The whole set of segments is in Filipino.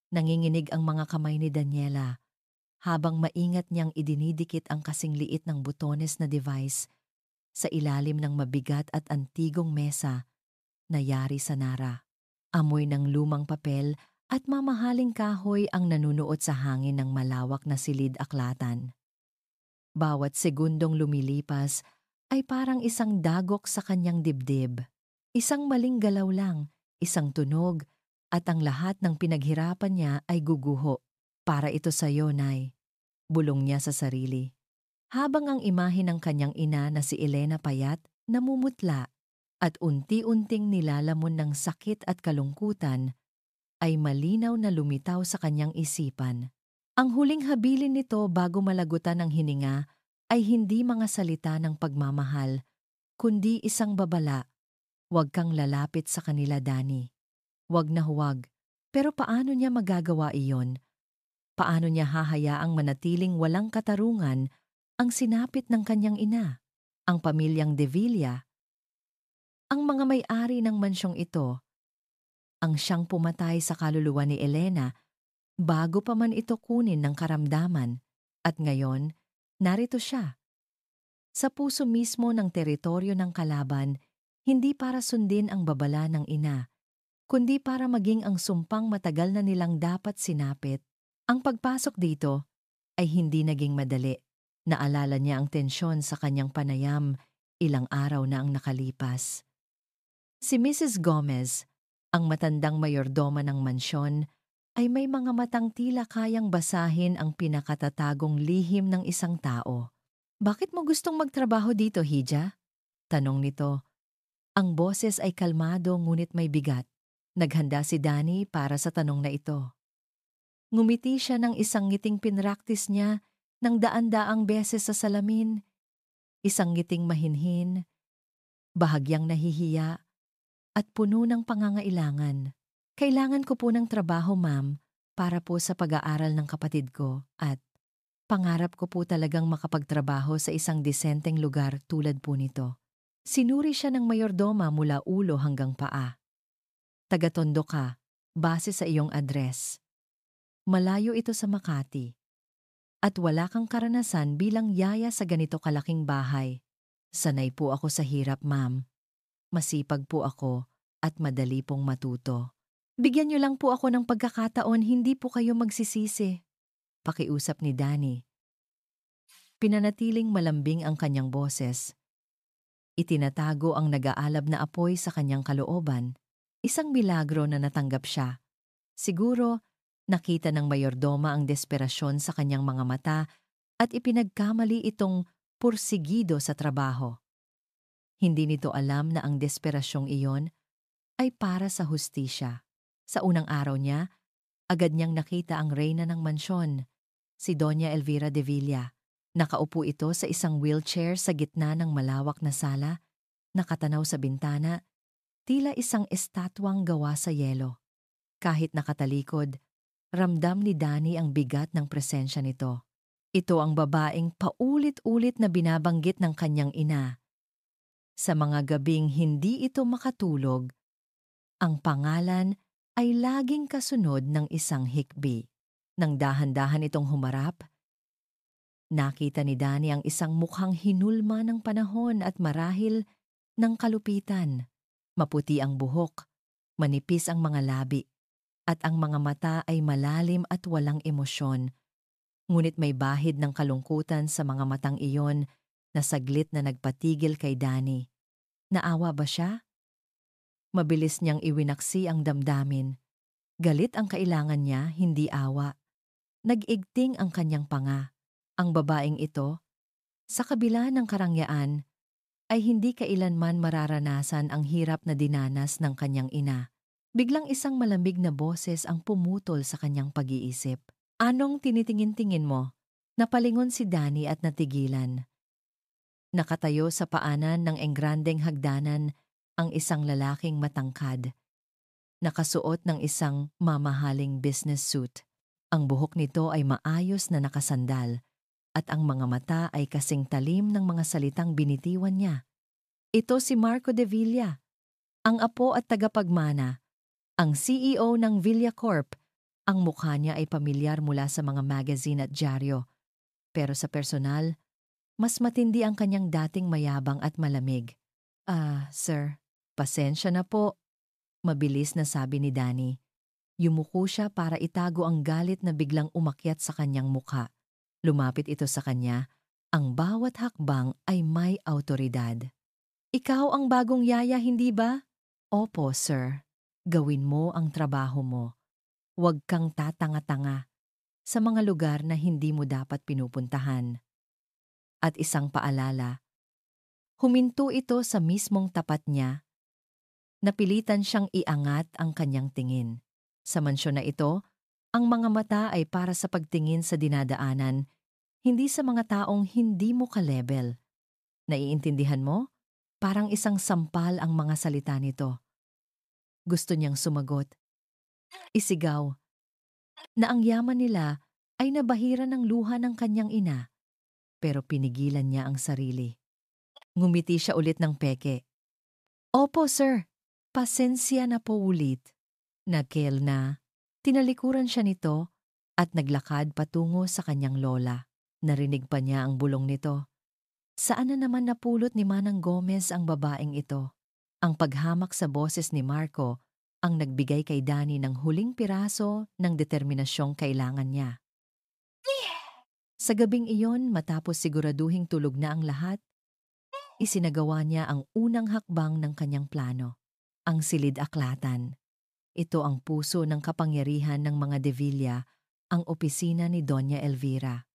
Nanginginig ang mga kamay ni Daniela habang maingat niyang idinidikit ang kasing liit ng butones na device sa ilalim ng mabigat at antigong mesa na yari sa Nara. Amoy ng lumang papel at mamahaling kahoy ang nanunuot sa hangin ng malawak na silid-aklatan. Bawat segundong lumilipas ay parang isang dagok sa kanyang dibdib. Isang maling galaw lang, isang tunog, at ang lahat ng pinaghirapan niya ay guguho. Para ito sa iyo, Nay, bulong niya sa sarili. Habang ang imahe ng kanyang ina na si Elena payat, namumutla at unti-unting nilalamon ng sakit at kalungkutan, ay malinaw na lumitaw sa kanyang isipan. Ang huling habilin nito bago malagutan ng hininga ay hindi mga salita ng pagmamahal, kundi isang babala. Huwag kang lalapit sa kanila, Dani. Huwag na huwag. Pero paano niya magagawa iyon? Paano niya hahayaang manatiling walang katarungan ang sinapit ng kanyang ina, ang pamilyang De Villa, ang mga may-ari ng mansyong ito, ang siyang pumatay sa kaluluwa ni Elena bago pa man ito kunin ng karamdaman, at ngayon, narito siya, sa puso mismo ng teritoryo ng kalaban, hindi para sundin ang babala ng ina, kundi para maging ang sumpang matagal na nilang dapat sinapit. Ang pagpasok dito ay hindi naging madali. Naalala niya ang tensyon sa kanyang panayam, ilang araw na ang nakalipas. Si Mrs. Gomez, ang matandang mayordoma ng mansyon, ay may mga matang tila kayang basahin ang pinakatatagong lihim ng isang tao. "Bakit mo gustong magtrabaho dito, Hija?" tanong nito. Ang boses ay kalmado ngunit may bigat. Naghanda si Danny para sa tanong na ito. Ngumiti siya ng isang ngiting pinraktis niya ng daan-daang beses sa salamin, isang ngiting mahinhin, bahagyang nahihiya, at puno ng pangangailangan. "Kailangan ko po ng trabaho, ma'am, para po sa pag-aaral ng kapatid ko at pangarap ko po talagang makapagtrabaho sa isang disenteng lugar tulad po nito." Sinuri siya ng mayordoma mula ulo hanggang paa. "Taga-Tondo ka, base sa iyong address. Malayo ito sa Makati. At wala kang karanasan bilang yaya sa ganito kalaking bahay. Sanay po ako sa hirap, ma'am. Masipag po ako at madali pong matuto. Bigyan niyo lang po ako ng pagkakataon, hindi po kayo magsisisi." Pakiusap ni Danny. Pinanatiling malambing ang kanyang boses. Itinatago ang nag-aalab na apoy sa kanyang kalooban. Isang milagro na natanggap siya. Siguro, nakita ng mayordoma ang desperasyon sa kanyang mga mata at ipinagkamali itong pursigido sa trabaho. Hindi nito alam na ang desperasyong iyon ay para sa hustisya. Sa unang araw niya, agad niyang nakita ang reyna ng mansyon, si Doña Elvira de Villa. Nakaupo ito sa isang wheelchair sa gitna ng malawak na sala, nakatanaw sa bintana, tila isang estatwang gawa sa yelo. Kahit nakatalikod, ramdam ni Danny ang bigat ng presensya nito. Ito ang babaeng paulit-ulit na binabanggit ng kanyang ina. Sa mga gabing hindi ito makatulog, ang pangalan ay laging kasunod ng isang hikbi. Nang dahan-dahan itong humarap, nakita ni Danny ang isang mukhang hinulma ng panahon at marahil ng kalupitan. Maputi ang buhok, manipis ang mga labi, at ang mga mata ay malalim at walang emosyon. Ngunit may bahid ng kalungkutan sa mga matang iyon na saglit na nagpatigil kay Danny. Naawa ba siya? Mabilis niyang iwinaksi ang damdamin. Galit ang kailangan niya, hindi awa. Nag-igting ang kanyang panga. Ang babaeng ito, sa kabila ng karangyaan, ay hindi kailanman mararanasan ang hirap na dinanas ng kanyang ina. Biglang isang malamig na boses ang pumutol sa kanyang pag-iisip. "Anong tinitingin-tingin mo?" Napalingon si Danny at natigilan. Nakatayo sa paanan ng enggrandeng hagdanan ang isang lalaking matangkad. Nakasuot ng isang mamahaling business suit. Ang buhok nito ay maayos na nakasandal at ang mga mata ay kasing talim ng mga salitang binitiwan niya. Ito si Marco de Villa, ang apo at tagapagmana, ang CEO ng Villa Corp, Ang mukha niya ay pamilyar mula sa mga magazine at dyaryo, pero sa personal, mas matindi ang kanyang dating mayabang at malamig. Sir, pasensya na po, mabilis na sabi ni Danny. Yumuko siya para itago ang galit na biglang umakyat sa kanyang mukha. Lumapit ito sa kanya. Ang bawat hakbang ay may awtoridad. Ikaw ang bagong yaya, hindi ba? Opo, sir. Gawin mo ang trabaho mo. Huwag kang tatanga-tanga sa mga lugar na hindi mo dapat pinupuntahan. At isang paalala, huminto ito sa mismong tapat niya. Napilitan siyang iangat ang kanyang tingin. Sa mansyon na ito, ang mga mata ay para sa pagtingin sa dinadaanan, hindi sa mga taong hindi mo ka-level. Naiintindihan mo? Parang isang sampal ang mga salita nito. Gusto niyang sumagot. Isigaw na ang yaman nila ay nabahira ng luha ng kanyang ina, pero pinigilan niya ang sarili. Ngumiti siya ulit ng peke. Opo, sir. Pasensya na po ulit. Nakel na. Tinalikuran siya nito at naglakad patungo sa kanyang lola. Narinig pa niya ang bulong nito. Saan na naman napulot ni Manang Gomez ang babaeng ito? Ang paghamak sa boses ni Marco ang nagbigay kay Danny ng huling piraso ng determinasyong kailangan niya. Sa gabing iyon, matapos siguraduhing tulog na ang lahat, isinagawa niya ang unang hakbang ng kanyang plano, ang silid-aklatan. Ito ang puso ng kapangyarihan ng mga De Villa, ang opisina ni Doña Elvira.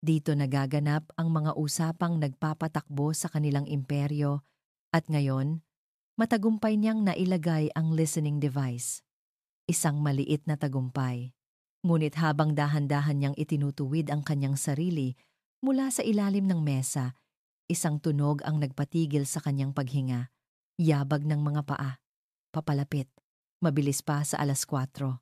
Dito nagaganap ang mga usapang nagpapatakbo sa kanilang imperyo at ngayon, matagumpay niyang nailagay ang listening device. Isang maliit na tagumpay. Ngunit habang dahan-dahan niyang itinutuwid ang kanyang sarili mula sa ilalim ng mesa, isang tunog ang nagpatigil sa kanyang paghinga. Yabag ng mga paa. Papalapit. Mabilis pa sa 4:00.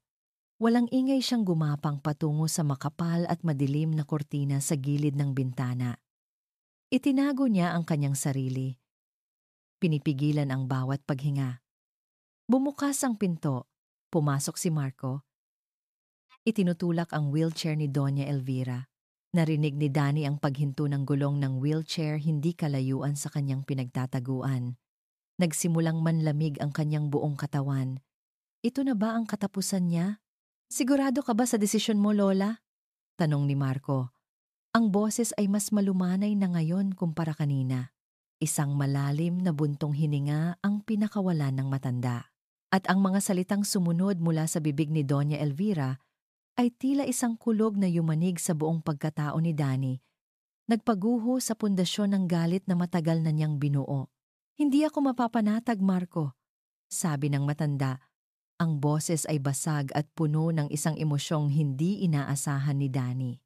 Walang ingay siyang gumapang patungo sa makapal at madilim na kortina sa gilid ng bintana. Itinago niya ang kanyang sarili. Pinipigilan ang bawat paghinga. Bumukas ang pinto. Pumasok si Marco. Itinutulak ang wheelchair ni Doña Elvira. Narinig ni Danny ang paghinto ng gulong ng wheelchair hindi kalayuan sa kanyang pinagtataguan. Nagsimulang manlamig ang kanyang buong katawan. Ito na ba ang katapusan niya? Sigurado ka ba sa desisyon mo, Lola? Tanong ni Marco. Ang boses ay mas malumanay na ngayon kumpara kanina. Isang malalim na buntong hininga ang pinakawalan ng matanda. At ang mga salitang sumunod mula sa bibig ni Doña Elvira ay tila isang kulog na yumanig sa buong pagkatao ni Danny. Nagpaguho sa pundasyon ng galit na matagal na niyang binuo. Hindi ako mapapanatag, Marco, sabi ng matanda. Ang boses ay basag at puno ng isang emosyong hindi inaasahan ni Danny.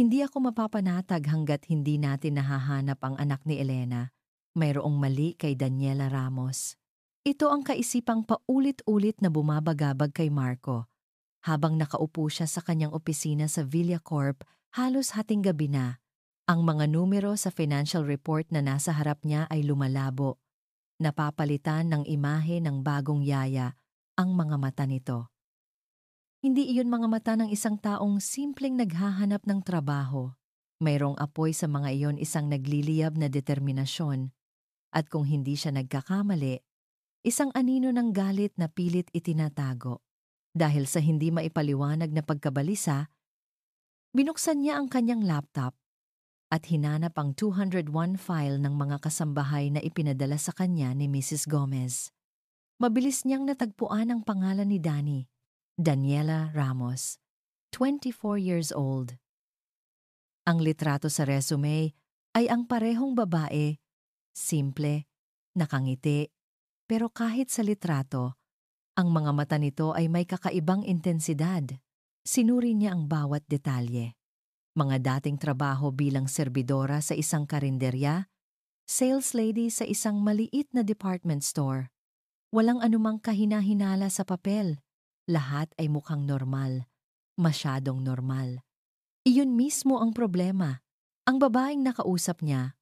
Hindi ako mapapanatag hanggat hindi natin nahahanap ang anak ni Elena. Mayroong mali kay Daniela Ramos. Ito ang kaisipang paulit-ulit na bumabagabag kay Marco. Habang nakaupo siya sa kanyang opisina sa Villa Corp, halos hating gabi na. Ang mga numero sa financial report na nasa harap niya ay lumalabo. Napapalitan ng imahe ng bagong yaya ang mga mata nito. Hindi iyon mga mata ng isang taong simpleng naghahanap ng trabaho. Mayroong apoy sa mga iyon, isang nagliliyab na determinasyon. At kung hindi siya nagkakamali, isang anino ng galit na pilit itinatago. Dahil sa hindi maipaliwanag na pagkabalisa, binuksan niya ang kanyang laptop at hinanap ang 201 file ng mga kasambahay na ipinadala sa kanya ni Mrs. Gomez. Mabilis niyang natagpuan ang pangalan ni Danny, Daniela Ramos, 24 years old. Ang litrato sa resume ay ang parehong babae, simple, nakangiti, pero kahit sa litrato, ang mga mata nito ay may kakaibang intensidad. Sinuri niya ang bawat detalye. Mga dating trabaho bilang serbidora sa isang karinderya, sales lady sa isang maliit na department store. Walang anumang kahina-hinala sa papel. Lahat ay mukhang normal. Masyadong normal. Iyon mismo ang problema. Ang babaeng nakausap niya.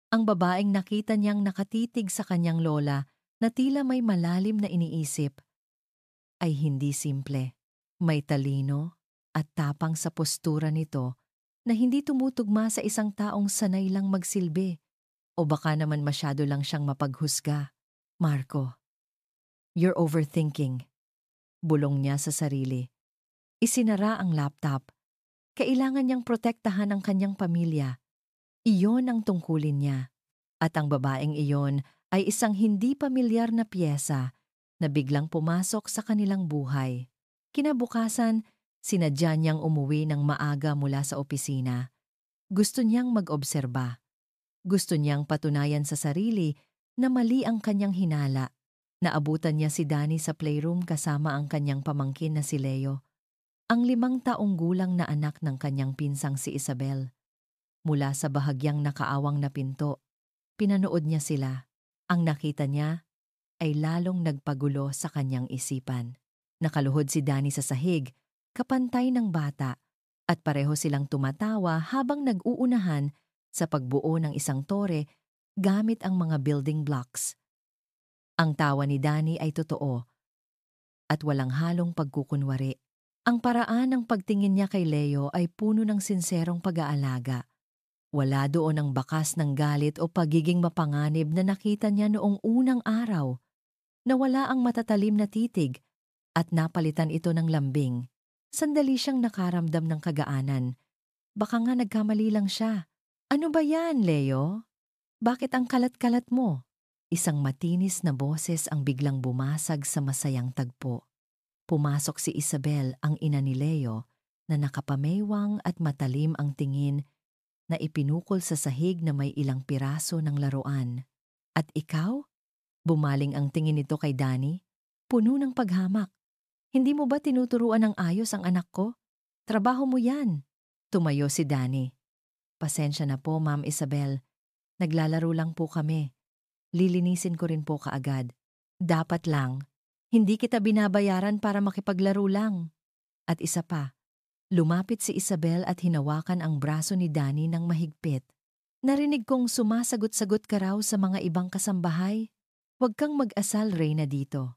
Ang babaeng nakita niyang nakatitig sa kanyang lola na tila may malalim na iniisip ay hindi simple. May talino at tapang sa postura nito na hindi tumutugma sa isang taong sanay lang magsilbi. O baka naman masyado lang siyang mapaghusga. Marco, you're overthinking. Bulong niya sa sarili. Isinara ang laptop. Kailangan niyang protektahan ang kanyang pamilya. Iyon ang tungkulin niya. At ang babaeng iyon ay isang hindi pamilyar na piyesa na biglang pumasok sa kanilang buhay. Kinabukasan, sinadya niyang umuwi ng maaga mula sa opisina. Gusto niyang mag-obserba. Gusto niyang patunayan sa sarili na mali ang kanyang hinala. Naabutan niya si Danny sa playroom kasama ang kanyang pamangkin na si Leo, ang 5 taong gulang na anak ng kanyang pinsang si Isabel. Mula sa bahagyang nakaawang na pinto, pinanood niya sila. Ang nakita niya ay lalong nagpagulo sa kanyang isipan. Nakaluhod si Danny sa sahig, kapantay ng bata, at pareho silang tumatawa habang nag-uunahan sa pagbuo ng isang tore gamit ang mga building blocks. Ang tawa ni Danny ay totoo at walang halong pagkukunwari. Ang paraan ng pagtingin niya kay Leo ay puno ng sinserong pag-aalaga. Wala doon ang bakas ng galit o pagiging mapanganib na nakita niya noong unang araw. Nawala ang matatalim na titig at napalitan ito ng lambing. Sandali siyang nakaramdam ng kagaanan. Baka nga nagkamali lang siya. Ano ba yan, Leo? Bakit ang kalat-kalat mo? Isang matinis na boses ang biglang bumasag sa masayang tagpo. Pumasok si Isabel, ang ina ni Leo, na nakapameywang at matalim ang tingin na ipinukol sa sahig na may ilang piraso ng laruan. At ikaw? Bumaling ang tingin nito kay Danny, puno ng paghamak. Hindi mo ba tinuturuan ng ayos ang anak ko? Trabaho mo yan. Tumayo si Danny. Pasensya na po, Ma'am Isabel. Naglalaro lang po kami. Lilinisin ko rin po kaagad. Dapat lang. Hindi kita binabayaran para makipaglaro lang. At isa pa, lumapit si Isabel at hinawakan ang braso ni Danny ng mahigpit. Narinig kong sumasagot-sagot ka raw sa mga ibang kasambahay. Huwag kang mag-asal, Reyna, dito.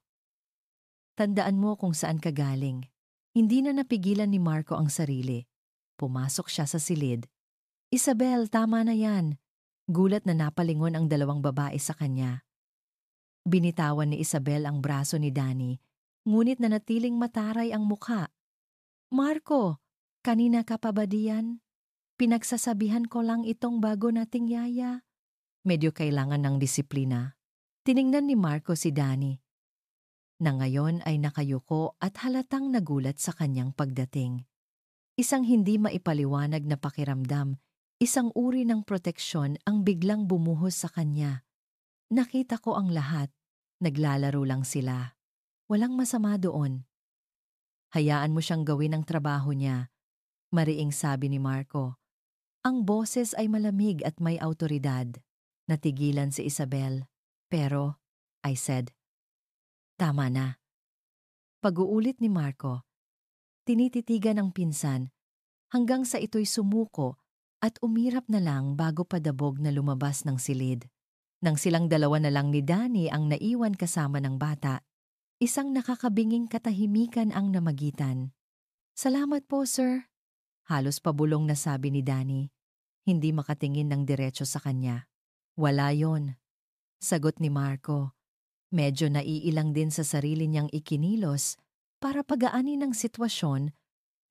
Tandaan mo kung saan ka galing. Hindi na napigilan ni Marco ang sarili. Pumasok siya sa silid. Isabel, tama na yan. Gulat na napalingon ang 2 babae sa kanya. Binitawan ni Isabel ang braso ni Danny, ngunit nanatiling mataray ang mukha. Marco, kanina ka pa ba diyan? Pinagsasabihan ko lang itong bago nating yaya. Medyo kailangan ng disiplina. Tiningnan ni Marco si Danny, na ngayon ay nakayuko at halatang nagulat sa kanyang pagdating. Isang hindi maipaliwanag na pakiramdam, isang uri ng proteksyon ang biglang bumuhos sa kanya. Nakita ko ang lahat. Naglalaro lang sila. Walang masama doon. Hayaan mo siyang gawin ang trabaho niya, mariing sabi ni Marco. Ang boses ay malamig at may awtoridad. Natigilan si Isabel. Pero, I said, tama na. Pag-uulit ni Marco, tinititigan ang pinsan hanggang sa ito'y sumuko at umirap na lang bago padabog na lumabas ng silid. Nang silang 2 na lang ni Danny ang naiwan kasama ng bata, isang nakakabinging katahimikan ang namagitan. Salamat po, sir. Halos pabulong na sabi ni Danny, hindi makatingin ng diretso sa kanya. Wala yon, sagot ni Marco. Medyo naiilang din sa sarili niyang ikinilos para pagaanin ng sitwasyon.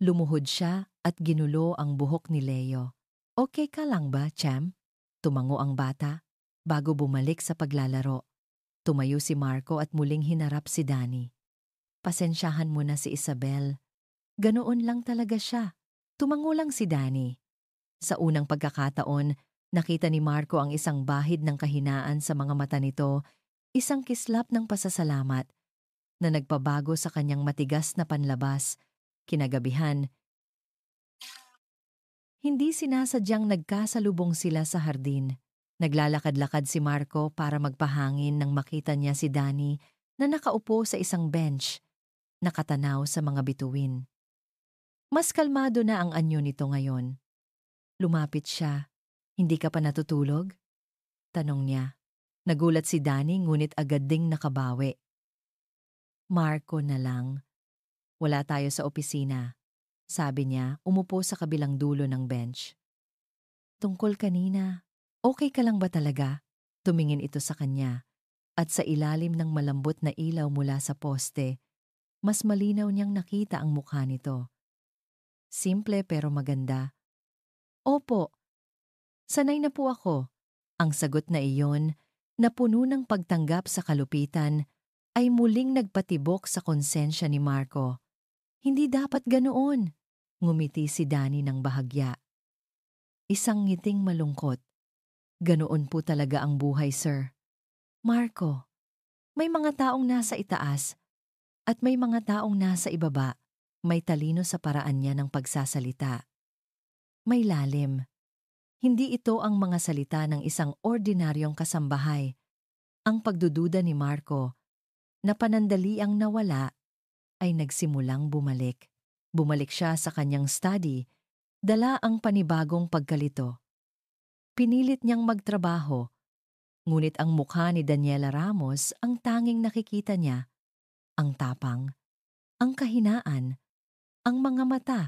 Lumuhod siya at ginulo ang buhok ni Leo. Okay ka lang ba, Cham? Tumango ang bata bago bumalik sa paglalaro. Tumayo si Marco at muling hinarap si Danny. Pasensyahan mo na si Isabel. Ganoon lang talaga siya. Tumango lang si Danny. Sa unang pagkakataon, nakita ni Marco ang isang bahid ng kahinaan sa mga mata nito, isang kislap ng pasasalamat na nagpabago sa kanyang matigas na panlabas. Kinagabihan, hindi sinasadyang nagkasalubong sila sa hardin. Naglalakad-lakad si Marco para magpahangin nang makita niya si Danny na nakaupo sa isang bench, nakatanaw sa mga bituin. Mas kalmado na ang anyo nito ngayon. Lumapit siya. Hindi ka pa natutulog? Tanong niya. Nagulat si Danny ngunit agad ding nakabawi. Marco na lang. Wala tayo sa opisina, sabi niya, umupo sa kabilang dulo ng bench. Tungkol kanina, okay ka lang ba talaga? Tumingin ito sa kanya, at sa ilalim ng malambot na ilaw mula sa poste, mas malinaw niyang nakita ang mukha nito. Simple pero maganda. Opo, sanay na po ako. Ang sagot na iyon, na puno ng pagtanggap sa kalupitan, ay muling nagpatibok sa konsensya ni Marco. Hindi dapat ganoon. Ngumiti si Danny ng bahagya. Isang ngiting malungkot. Ganoon po talaga ang buhay, sir. Marco, may mga taong nasa itaas at may mga taong nasa ibaba. May talino sa paraan niya ng pagsasalita. May lalim. Hindi ito ang mga salita ng isang ordinaryong kasambahay. Ang pagdududa ni Marco, na panandaliang nawala, ay nagsimulang bumalik. Bumalik siya sa kanyang study, dala ang panibagong pagkalito. Pinilit niyang magtrabaho, ngunit ang mukha ni Daniela Ramos ang tanging nakikita niya. Ang tapang, ang kahinaan, ang mga mata.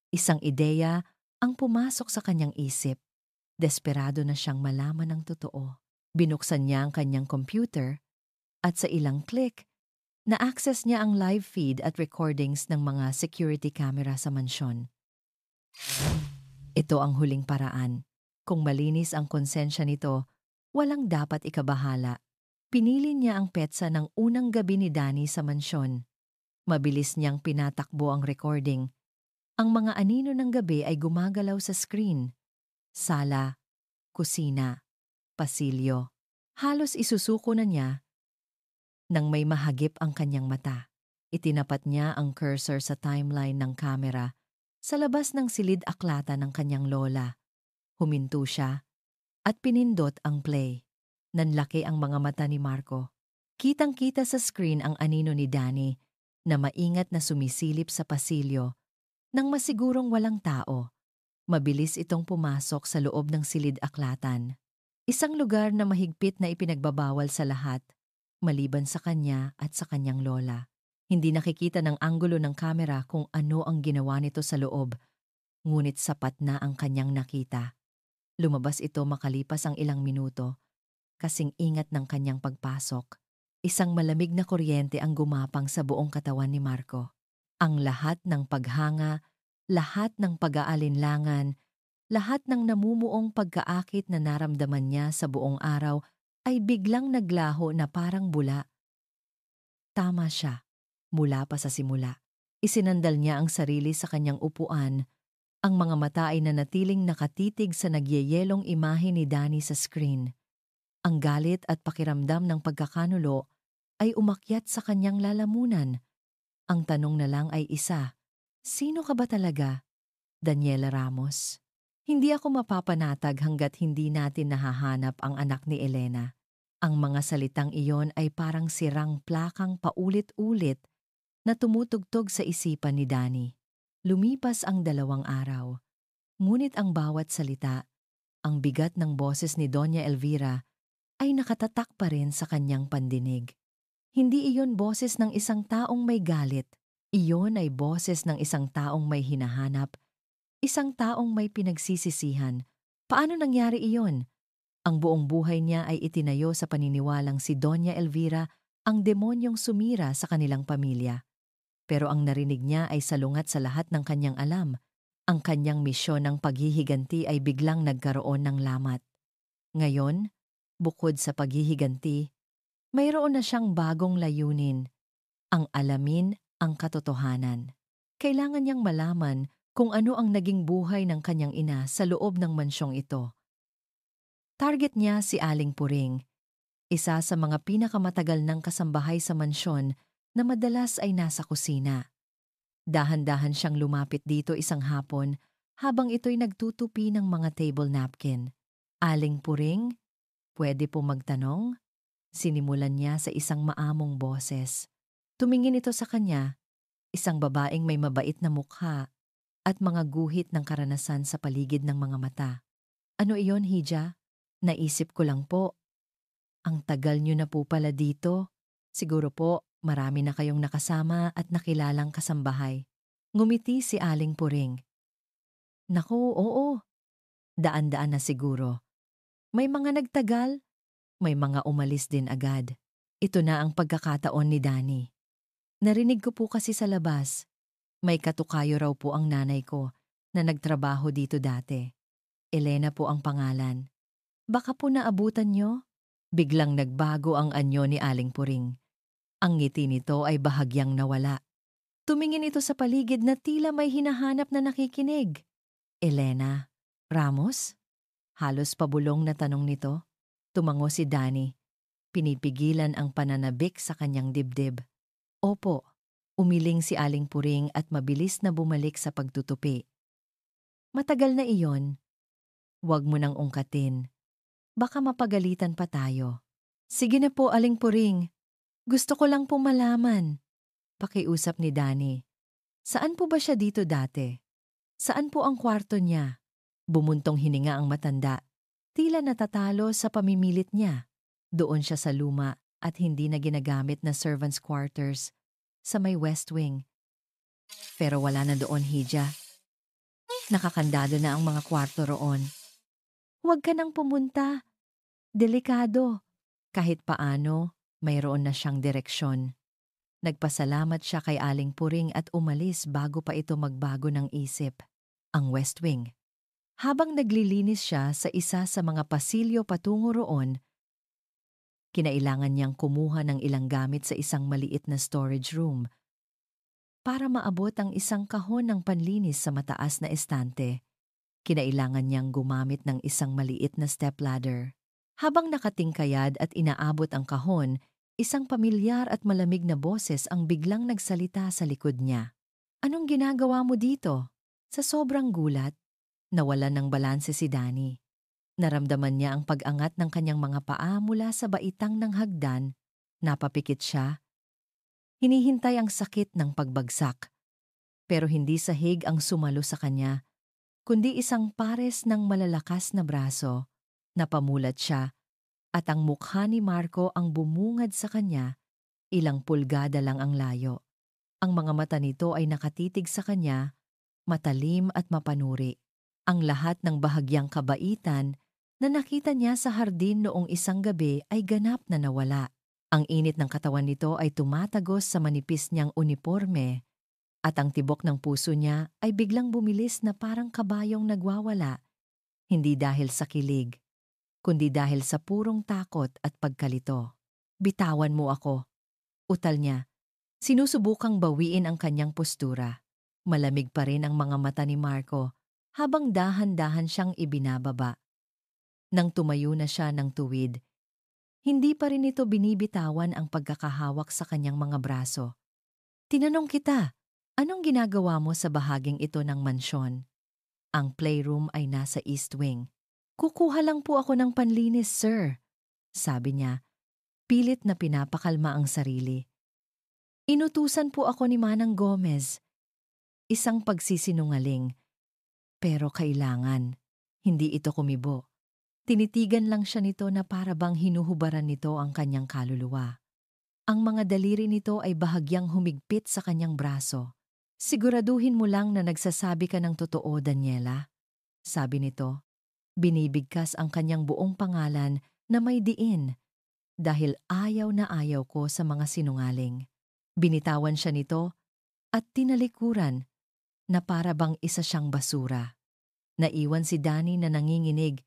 Isang ideya ang pumasok sa kanyang isip. Desperado na siyang malaman ang totoo. Binuksan niya ang kanyang computer at sa ilang click, na-access niya ang live feed at recordings ng mga security camera sa mansyon. Ito ang huling paraan. Kung malinis ang konsensya nito, walang dapat ikabahala. Pinili niya ang petsa ng unang gabi ni Danny sa mansyon. Mabilis niyang pinatakbo ang recording. Ang mga anino ng gabi ay gumagalaw sa screen. Sala, kusina, pasilyo. Halos isusuko na niya nang may mahagip ang kanyang mata. Itinapat niya ang cursor sa timeline ng kamera sa labas ng silid-aklata ng kanyang lola. Huminto siya at pinindot ang play. Nanlaki ang mga mata ni Marco. Kitang-kita sa screen ang anino ni Danny na maingat na sumisilip sa pasilyo nang masigurong walang tao. Mabilis itong pumasok sa loob ng silid-aklatan. Isang lugar na mahigpit na ipinagbabawal sa lahat, maliban sa kanya at sa kanyang lola. Hindi nakikita ng anggulo ng kamera kung ano ang ginawa nito sa loob, ngunit sapat na ang kanyang nakita. Lumabas ito makalipas ang ilang minuto, kasing ingat ng kanyang pagpasok. Isang malamig na kuryente ang gumapang sa buong katawan ni Marco. Ang lahat ng paghanga, lahat ng pag-aalinlangan, lahat ng namumuong pagkaakit na naramdaman niya sa buong araw ay biglang naglaho na parang bula. Tama siya, mula pa sa simula. Isinandal niya ang sarili sa kanyang upuan. Ang mga mata ay nanatiling nakatitig sa nagyeyelong imahe ni Danny sa screen. Ang galit at pakiramdam ng pagkakanulo ay umakyat sa kanyang lalamunan. Ang tanong na lang ay isa, sino ka ba talaga, Daniela Ramos? Hindi ako mapapanatag hanggat hindi natin nahahanap ang anak ni Elena. Ang mga salitang iyon ay parang sirang plakang paulit-ulit na tumutugtog sa isipan ni Danny. Lumipas ang 2 araw. Ngunit ang bawat salita, ang bigat ng boses ni Doña Elvira, ay nakatatak pa rin sa kanyang pandinig. Hindi iyon boses ng isang taong may galit. Iyon ay boses ng isang taong may hinahanap, isang taong may pinagsisisihan. Paano nangyari iyon? Ang buong buhay niya ay itinayo sa paniniwalang si Doña Elvira ang demonyong sumira sa kanilang pamilya. Pero ang narinig niya ay salungat sa lahat ng kanyang alam. Ang kanyang misyon ng paghihiganti ay biglang nagkaroon ng lamat. Ngayon, bukod sa paghihiganti, mayroon na siyang bagong layunin, ang alamin ang katotohanan. Kailangan niyang malaman kung ano ang naging buhay ng kanyang ina sa loob ng mansyong ito. Target niya si Aling Puring, isa sa mga pinakamatagal ng kasambahay sa mansyon na madalas ay nasa kusina. Dahan-dahan siyang lumapit dito isang hapon habang ito'y nagtutupi ng mga table napkin. Aling Puring, pwede po magtanong? Sinimulan niya sa isang maamong boses. Tumingin ito sa kanya, isang babaeng may mabait na mukha at mga guhit ng karanasan sa paligid ng mga mata. Ano iyon, Hija? Naisip ko lang po. Ang tagal niyo na po pala dito. Siguro po, Marami na kayong nakasama at nakilalang kasambahay. Ngumiti si Aling Puring. Naku, oo. Daan-daan na siguro. May mga nagtagal, may mga umalis din agad. Ito na ang pagkakataon ni Danny. Narinig ko po kasi sa labas. May katukayo raw po ang nanay ko na nagtrabaho dito dati. Elena po ang pangalan. Baka po naabutan nyo? Biglang nagbago ang anyo ni Aling Puring. Ang ngiti nito ay bahagyang nawala. Tumingin ito sa paligid na tila may hinahanap na nakikinig. Elena? Ramos? Halos pabulong na tanong nito. Tumango si Danny. Pinipigilan ang pananabik sa kanyang dibdib. Opo, umiling si Aling Puring at mabilis na bumalik sa pagtutupi. Matagal na iyon. Huwag mo nang ungkatin. Baka mapagalitan pa tayo. Sige na po, Aling Puring. Gusto ko lang po malaman. Pakiusap ni Danny. Saan po ba siya dito dati? Saan po ang kwarto niya? Bumuntong hininga ang matanda. Tila natatalo sa pamimilit niya. Doon siya sa luma at hindi na ginagamit na servants' quarters sa may West Wing. Pero wala na doon, Hija. Nakakandado na ang mga kwarto roon. Huwag ka nang pumunta. Delikado. Kahit paano, mayroon na siyang direksyon. Nagpasalamat siya kay Aling Puring at umalis bago pa ito magbago ng isip. Ang West Wing. Habang naglilinis siya sa isa sa mga pasilyo patungo roon, kinailangan niyang kumuha ng ilang gamit sa isang maliit na storage room para maabot ang isang kahon ng panlinis sa mataas na estante. Kinailangan niyang gumamit ng isang maliit na stepladder. Habang nakatingkayad at inaabot ang kahon, isang pamilyar at malamig na boses ang biglang nagsalita sa likod niya. Anong ginagawa mo dito? Sa sobrang gulat, nawalan ng balanse si Danny. Naramdaman niya ang pag-angat ng kanyang mga paa mula sa baitang ng hagdan. Napapikit siya. Hinihintay ang sakit ng pagbagsak. Pero hindi sahig ang sumalo sa kanya, kundi isang pares ng malalakas na braso. Napamulat siya at ang mukha ni Marco ang bumungad sa kanya, ilang pulgada lang ang layo. Ang mga mata nito ay nakatitig sa kanya, matalim at mapanuri. Ang lahat ng bahagyang kabaitan na nakita niya sa hardin noong isang gabi ay ganap na nawala. Ang init ng katawan nito ay tumatagos sa manipis niyang uniporme at ang tibok ng puso niya ay biglang bumilis na parang kabayong nagwawala, hindi dahil sa kilig, kundi dahil sa purong takot at pagkalito. Bitawan mo ako, utal niya. Sinusubukang bawiin ang kanyang postura. Malamig pa rin ang mga mata ni Marco habang dahan-dahan siyang ibinababa. Nang tumayo na siya ng tuwid, hindi pa rin ito binibitawan ang pagkakahawak sa kanyang mga braso. Tinanong kita, anong ginagawa mo sa bahaging ito ng mansyon? Ang playroom ay nasa East Wing. Kukuha lang po ako ng panlinis, sir. Sabi niya, pilit na pinapakalma ang sarili. Inutusan po ako ni Manang Gomez. Isang pagsisinungaling. Pero kailangan. Hindi ito kumibo. Tinitigan lang siya nito na para bang hinuhubaran nito ang kanyang kaluluwa. Ang mga daliri nito ay bahagyang humigpit sa kanyang braso. Siguraduhin mo lang na nagsasabi ka ng totoo, Daniela. Sabi nito. Binibigkas ang kanyang buong pangalan na may diin dahil ayaw na ayaw ko sa mga sinungaling. Binitawan siya nito at tinalikuran na para bang isa siyang basura. Naiwan si Danny na nanginginig,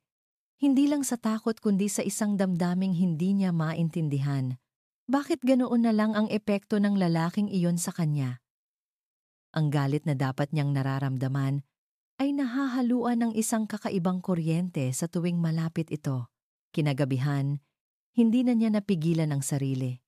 hindi lang sa takot kundi sa isang damdaming hindi niya maintindihan. Bakit ganoon na lang ang epekto ng lalaking iyon sa kanya? Ang galit na dapat niyang nararamdaman ay nahahaluan ng isang kakaibang kuryente sa tuwing malapit ito. Kinagabihan, hindi na niya napigilan ang sarili.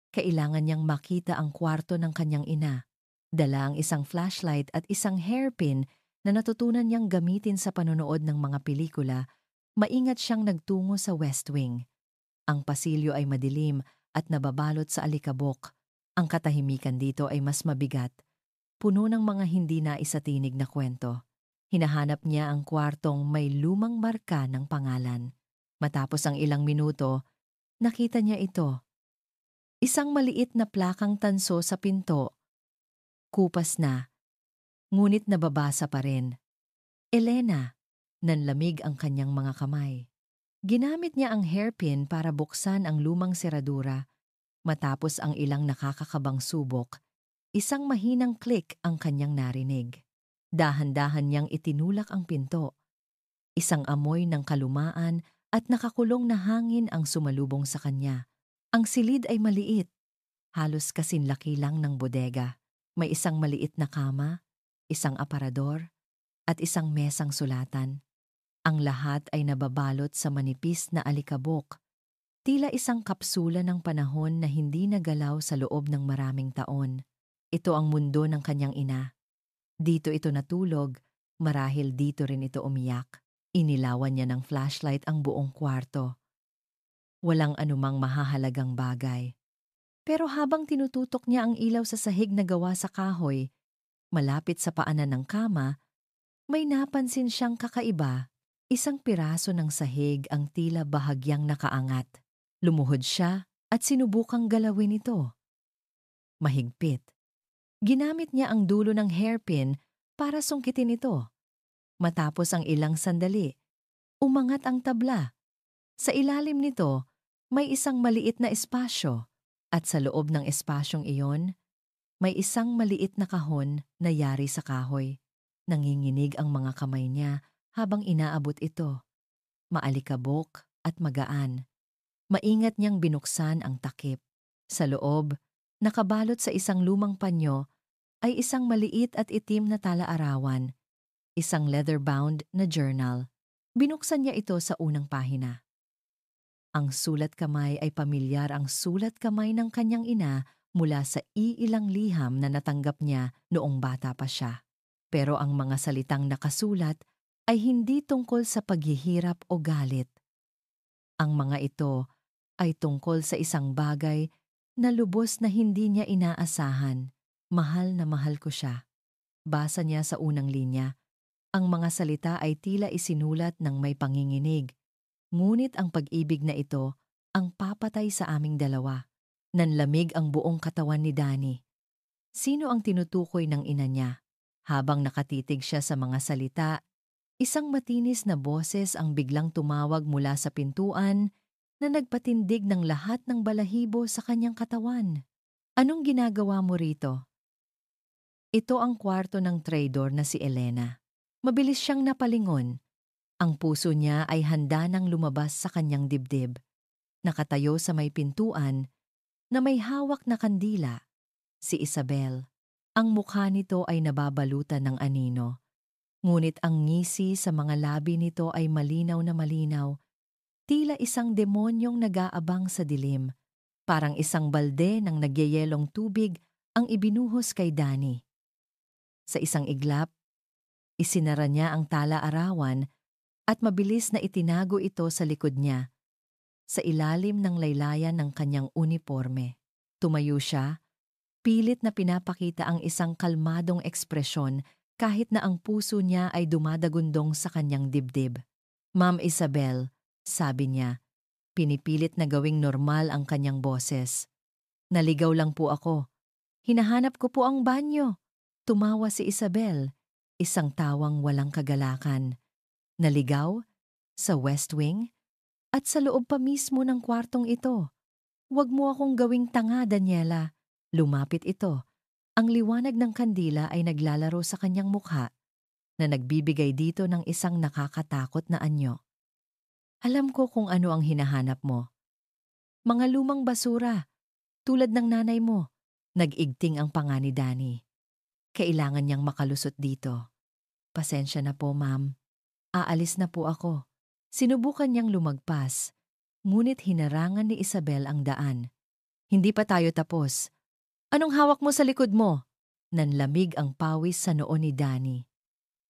Kailangan niyang makita ang kwarto ng kanyang ina. Dala ang isang flashlight at isang hairpin na natutunan niyang gamitin sa panonood ng mga pelikula, maingat siyang nagtungo sa West Wing. Ang pasilyo ay madilim at nababalot sa alikabok. Ang katahimikan dito ay mas mabigat, puno ng mga hindi naisatinig na kwento. Hinahanap niya ang kwartong may lumang marka ng pangalan. Matapos ang ilang minuto, nakita niya ito. Isang maliit na plakang tanso sa pinto. Kupas na, ngunit nababasa pa rin. Elena, nanlamig ang kanyang mga kamay. Ginamit niya ang hairpin para buksan ang lumang seradura. Matapos ang ilang nakakakabang subok, isang mahinang click ang kanyang narinig. Dahan-dahan niyang itinulak ang pinto. Isang amoy ng kalumaan at nakakulong na hangin ang sumalubong sa kanya. Ang silid ay maliit, halos kasinlaki lang ng bodega. May isang maliit na kama, isang aparador, at isang mesang sulatan. Ang lahat ay nababalot sa manipis na alikabok. Tila isang kapsula ng panahon na hindi nagalaw sa loob ng maraming taon. Ito ang mundo ng kanyang ina. Dito ito natulog, marahil dito rin ito umiyak. Inilawan niya ng flashlight ang buong kwarto. Walang anumang mahahalagang bagay. Pero habang tinututok niya ang ilaw sa sahig na gawa sa kahoy, malapit sa paanan ng kama, may napansin siyang kakaiba. Isang piraso ng sahig ang tila bahagyang nakaangat. Lumuhod siya at sinubukang galawin ito. Mahigpit. Ginamit niya ang dulo ng hairpin para sungkitin ito. Matapos ang ilang sandali, umangat ang tabla. Sa ilalim nito, may isang maliit na espasyo. At sa loob ng espasyong iyon, may isang maliit na kahon na yari sa kahoy. Nanginginig ang mga kamay niya habang inaabot ito. Maalikabok at magaan. Maingat niyang binuksan ang takip. Sa loob, nakabalot sa isang lumang panyo, ay isang maliit at itim na tala-arawan, isang leather-bound na journal. Binuksan niya ito sa unang pahina. Ang sulat kamay ay pamilyar ang sulat kamay ng kanyang ina mula sa iilang liham na natanggap niya noong bata pa siya. Pero ang mga salitang nakasulat ay hindi tungkol sa paghihirap o galit. Ang mga ito ay tungkol sa isang bagay na lubos na hindi niya inaasahan. Mahal na mahal ko siya. Basa niya sa unang linya. Ang mga salita ay tila isinulat ng may panginginig. Ngunit ang pag-ibig na ito ang papatay sa aming dalawa. Nanlamig ang buong katawan ni Danny. Sino ang tinutukoy ng ina niya? Habang nakatitig siya sa mga salita, isang matinis na boses ang biglang tumawag mula sa pintuan na nagpatindig ng lahat ng balahibo sa kanyang katawan. Anong ginagawa mo rito? Ito ang kwarto ng traidor na si Elena. Mabilis siyang napalingon. Ang puso niya ay handa nang lumabas sa kanyang dibdib. Nakatayo sa may pintuan na may hawak na kandila, si Isabel. Ang mukha nito ay nababalutan ng anino. Ngunit ang ngisi sa mga labi nito ay malinaw na malinaw. Tila isang demonyong nag-aabang sa dilim. Parang isang balde ng nagyayelong tubig ang ibinuhos kay Danny. Sa isang iglap, isinara niya ang tala-arawan at mabilis na itinago ito sa likod niya, sa ilalim ng laylayan ng kanyang uniporme. Tumayo siya, pilit na pinapakita ang isang kalmadong ekspresyon kahit na ang puso niya ay dumadagundong sa kanyang dibdib. Ma'am Isabel, sabi niya, pinipilit na gawing normal ang kanyang boses. Naligaw lang po ako. Hinahanap ko po ang banyo. Tumawa si Isabel, isang tawang walang kagalakan. Naligaw? Sa West Wing? At sa loob pa mismo ng kwartong ito. Huwag mo akong gawing tanga, Daniela. Lumapit ito. Ang liwanag ng kandila ay naglalaro sa kanyang mukha na nagbibigay dito ng isang nakakatakot na anyo. Alam ko kung ano ang hinahanap mo. Mga lumang basura, tulad ng nanay mo. Nag-igting ang panga ni Danny. Kailangan niyang makalusot dito. Pasensya na po, ma'am. Aalis na po ako. Sinubukan niyang lumagpas, ngunit hinarangan ni Isabel ang daan. Hindi pa tayo tapos. Anong hawak mo sa likod mo? Nanlamig ang pawis sa noo ni Danny.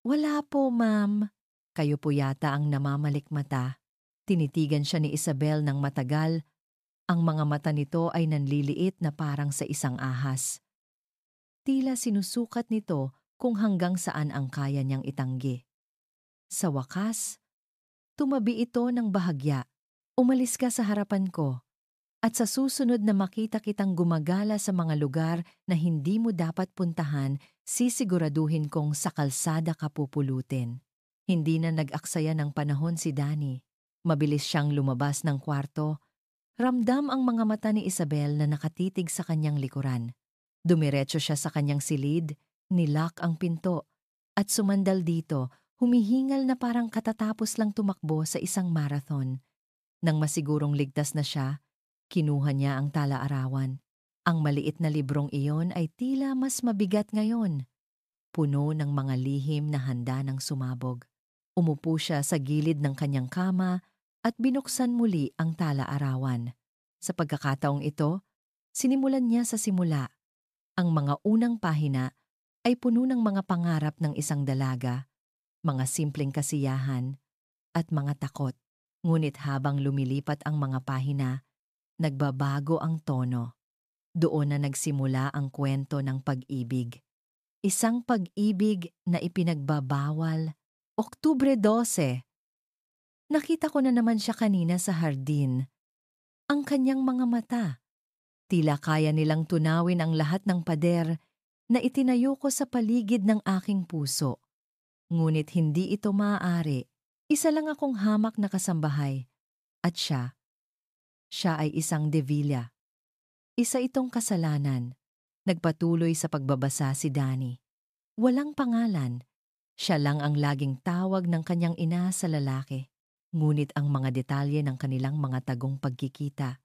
Wala po, ma'am. Kayo po yata ang namamalikmata. Tinitigan siya ni Isabel ng matagal. Ang mga mata nito ay nanliliit na parang sa isang ahas. Tila sinusukat nito kung hanggang saan ang kaya niyang itanggi. Sa wakas, tumabi ito ng bahagya. Umalis ka sa harapan ko. At sa susunod na makita kitang gumagala sa mga lugar na hindi mo dapat puntahan, sisiguraduhin kong sa kalsada ka pupulutin. Hindi na nag-aksaya ng panahon si Danny. Mabilis siyang lumabas ng kwarto. Ramdam ang mga mata ni Isabel na nakatitig sa kanyang likuran. Dumiretso siya sa kanyang silid, nilock ang pinto, at sumandal dito, humihingal na parang katatapos lang tumakbo sa isang marathon. Nang masigurong ligtas na siya, kinuha niya ang tala-arawan. Ang maliit na librong iyon ay tila mas mabigat ngayon. Puno ng mga lihim na handa ng sumabog. Umupo siya sa gilid ng kanyang kama at binuksan muli ang tala-arawan. Sa pagkakataong ito, sinimulan niya sa simula. Ang mga unang pahina ay puno ng mga pangarap ng isang dalaga, mga simpleng kasiyahan, at mga takot. Ngunit habang lumilipat ang mga pahina, nagbabago ang tono. Doon na nagsimula ang kwento ng pag-ibig. Isang pag-ibig na ipinagbabawal. Oktubre 12. Nakita ko na naman siya kanina sa hardin. Ang kanyang mga mata. Tila kaya nilang tunawin ang lahat ng pader na itinayo ko sa paligid ng aking puso. Ngunit hindi ito maaari. Isa lang akong hamak na kasambahay. At siya ay isang Devilla. Isa itong kasalanan. Nagpatuloy sa pagbabasa si Danny. Walang pangalan. Siya lang ang laging tawag ng kanyang ina sa lalaki. Ngunit ang mga detalye ng kanilang mga tagong pagkikita,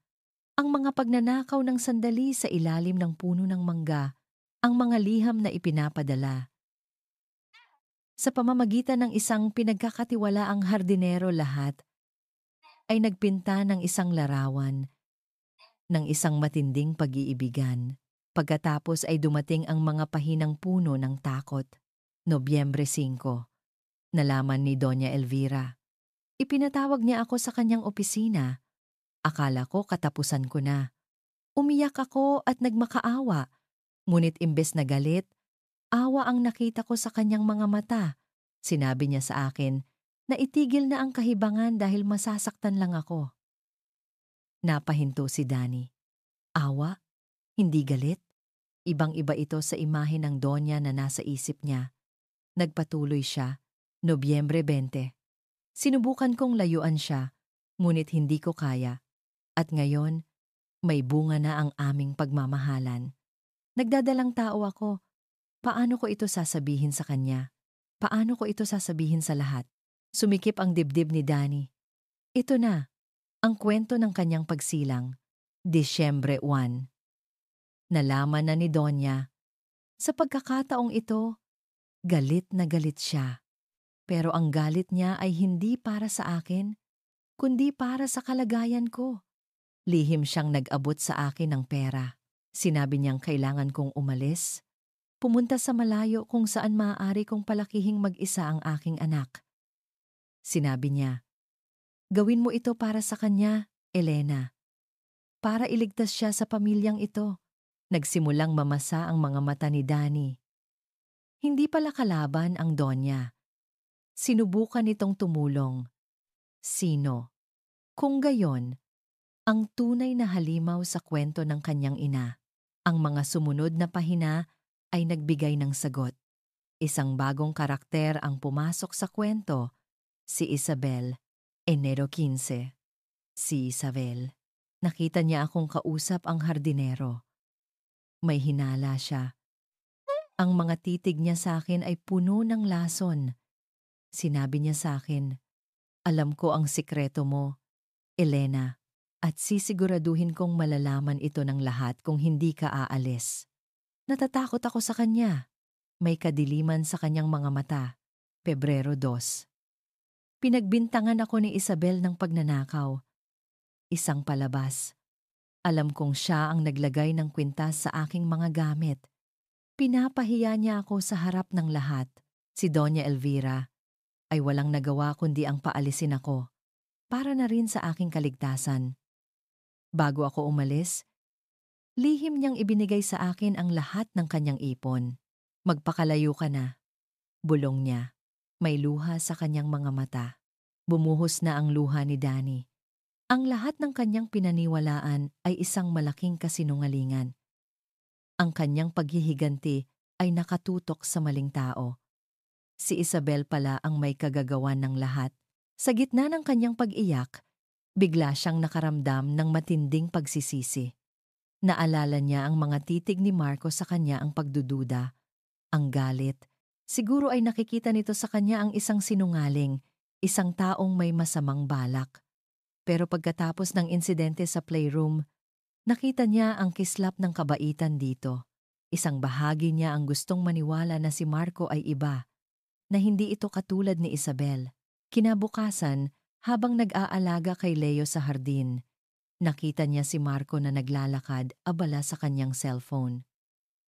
ang mga pagnanakaw ng sandali sa ilalim ng puno ng mangga, ang mga liham na ipinapadala. Sa pamamagitan ng isang pinagkakatiwalaang hardinero lahat, ay nagpinta ng isang larawan, ng isang matinding pag-iibigan. Pagkatapos ay dumating ang mga pahinang puno ng takot. Nobyembre 5. Nalaman ni Doña Elvira. Ipinatawag niya ako sa kanyang opisina. Akala ko katapusan ko na. Umiyak ako at nagmakaawa. Ngunit imbes na galit, awa ang nakita ko sa kanyang mga mata. Sinabi niya sa akin na itigil na ang kahibangan dahil masasaktan lang ako. Napahinto si Danny. Awa? Hindi galit? Ibang-iba ito sa imahe ng Donya na nasa isip niya. Nagpatuloy siya. Nobyembre 20. Sinubukan kong layuan siya, ngunit hindi ko kaya. At ngayon, may bunga na ang aming pagmamahalan. Nagdadalang tao ako. Paano ko ito sasabihin sa kanya? Paano ko ito sasabihin sa lahat? Sumikip ang dibdib ni Danny. Ito na, ang kwento ng kanyang pagsilang. Disyembre 1. Nalaman na ni Donya. Sa pagkakataong ito, galit na galit siya. Pero ang galit niya ay hindi para sa akin, kundi para sa kalagayan ko. Lihim siyang nag-abot sa akin ng pera. Sinabi niyang kailangan kong umalis, pumunta sa malayo kung saan maaari kong palakihing mag-isa ang aking anak. Sinabi niya, gawin mo ito para sa kanya, Elena. Para iligtas siya sa pamilyang ito. Nagsimulang mamasa ang mga mata ni Danny. Hindi pala kalaban ang Donya. Sinubukan nitong tumulong. Sino? Kung gayon, ang tunay na halimaw sa kwento ng kanyang ina. Ang mga sumunod na pahina ay nagbigay ng sagot. Isang bagong karakter ang pumasok sa kwento, si Isabel, Enero 15. Si Isabel. Nakita niya akong kausap ang hardinero. May hinala siya. Ang mga titig niya sa akin ay puno ng lason. Sinabi niya sa akin, alam ko ang sikreto mo, Elena, at sisiguraduhin kong malalaman ito ng lahat kung hindi ka aalis. Natatakot ako sa kanya. May kadiliman sa kanyang mga mata. Pebrero 2. Pinagbintangan ako ni Isabel ng pagnanakaw. Isang palabas. Alam kong siya ang naglagay ng kwintas sa aking mga gamit. Pinapahiya niya ako sa harap ng lahat. Si Doña Elvira ay walang nagawa kundi ang paalisin ako, para na rin sa aking kaligtasan. Bago ako umalis, lihim niyang ibinigay sa akin ang lahat ng kanyang ipon. Magpakalayo ka na. Bulong niya. May luha sa kanyang mga mata. Bumuhos na ang luha ni Danny. Ang lahat ng kanyang pinaniwalaan ay isang malaking kasinungalingan. Ang kanyang paghihiganti ay nakatutok sa maling tao. Si Isabel pala ang may kagagawan ng lahat. Sa gitna ng kanyang pag-iyak, bigla siyang nakaramdam ng matinding pagsisisi. Naalala niya ang mga titig ni Marco sa kanya, ang pagdududa, ang galit. Siguro ay nakikita nito sa kanya ang isang sinungaling, isang taong may masamang balak. Pero pagkatapos ng insidente sa playroom, nakita niya ang kislap ng kabaitan dito. Isang bahagi niya ang gustong maniwala na si Marco ay iba, na hindi ito katulad ni Isabel. Kinabukasan, habang nag-aalaga kay Leo sa hardin, nakita niya si Marco na naglalakad abala sa kanyang cellphone.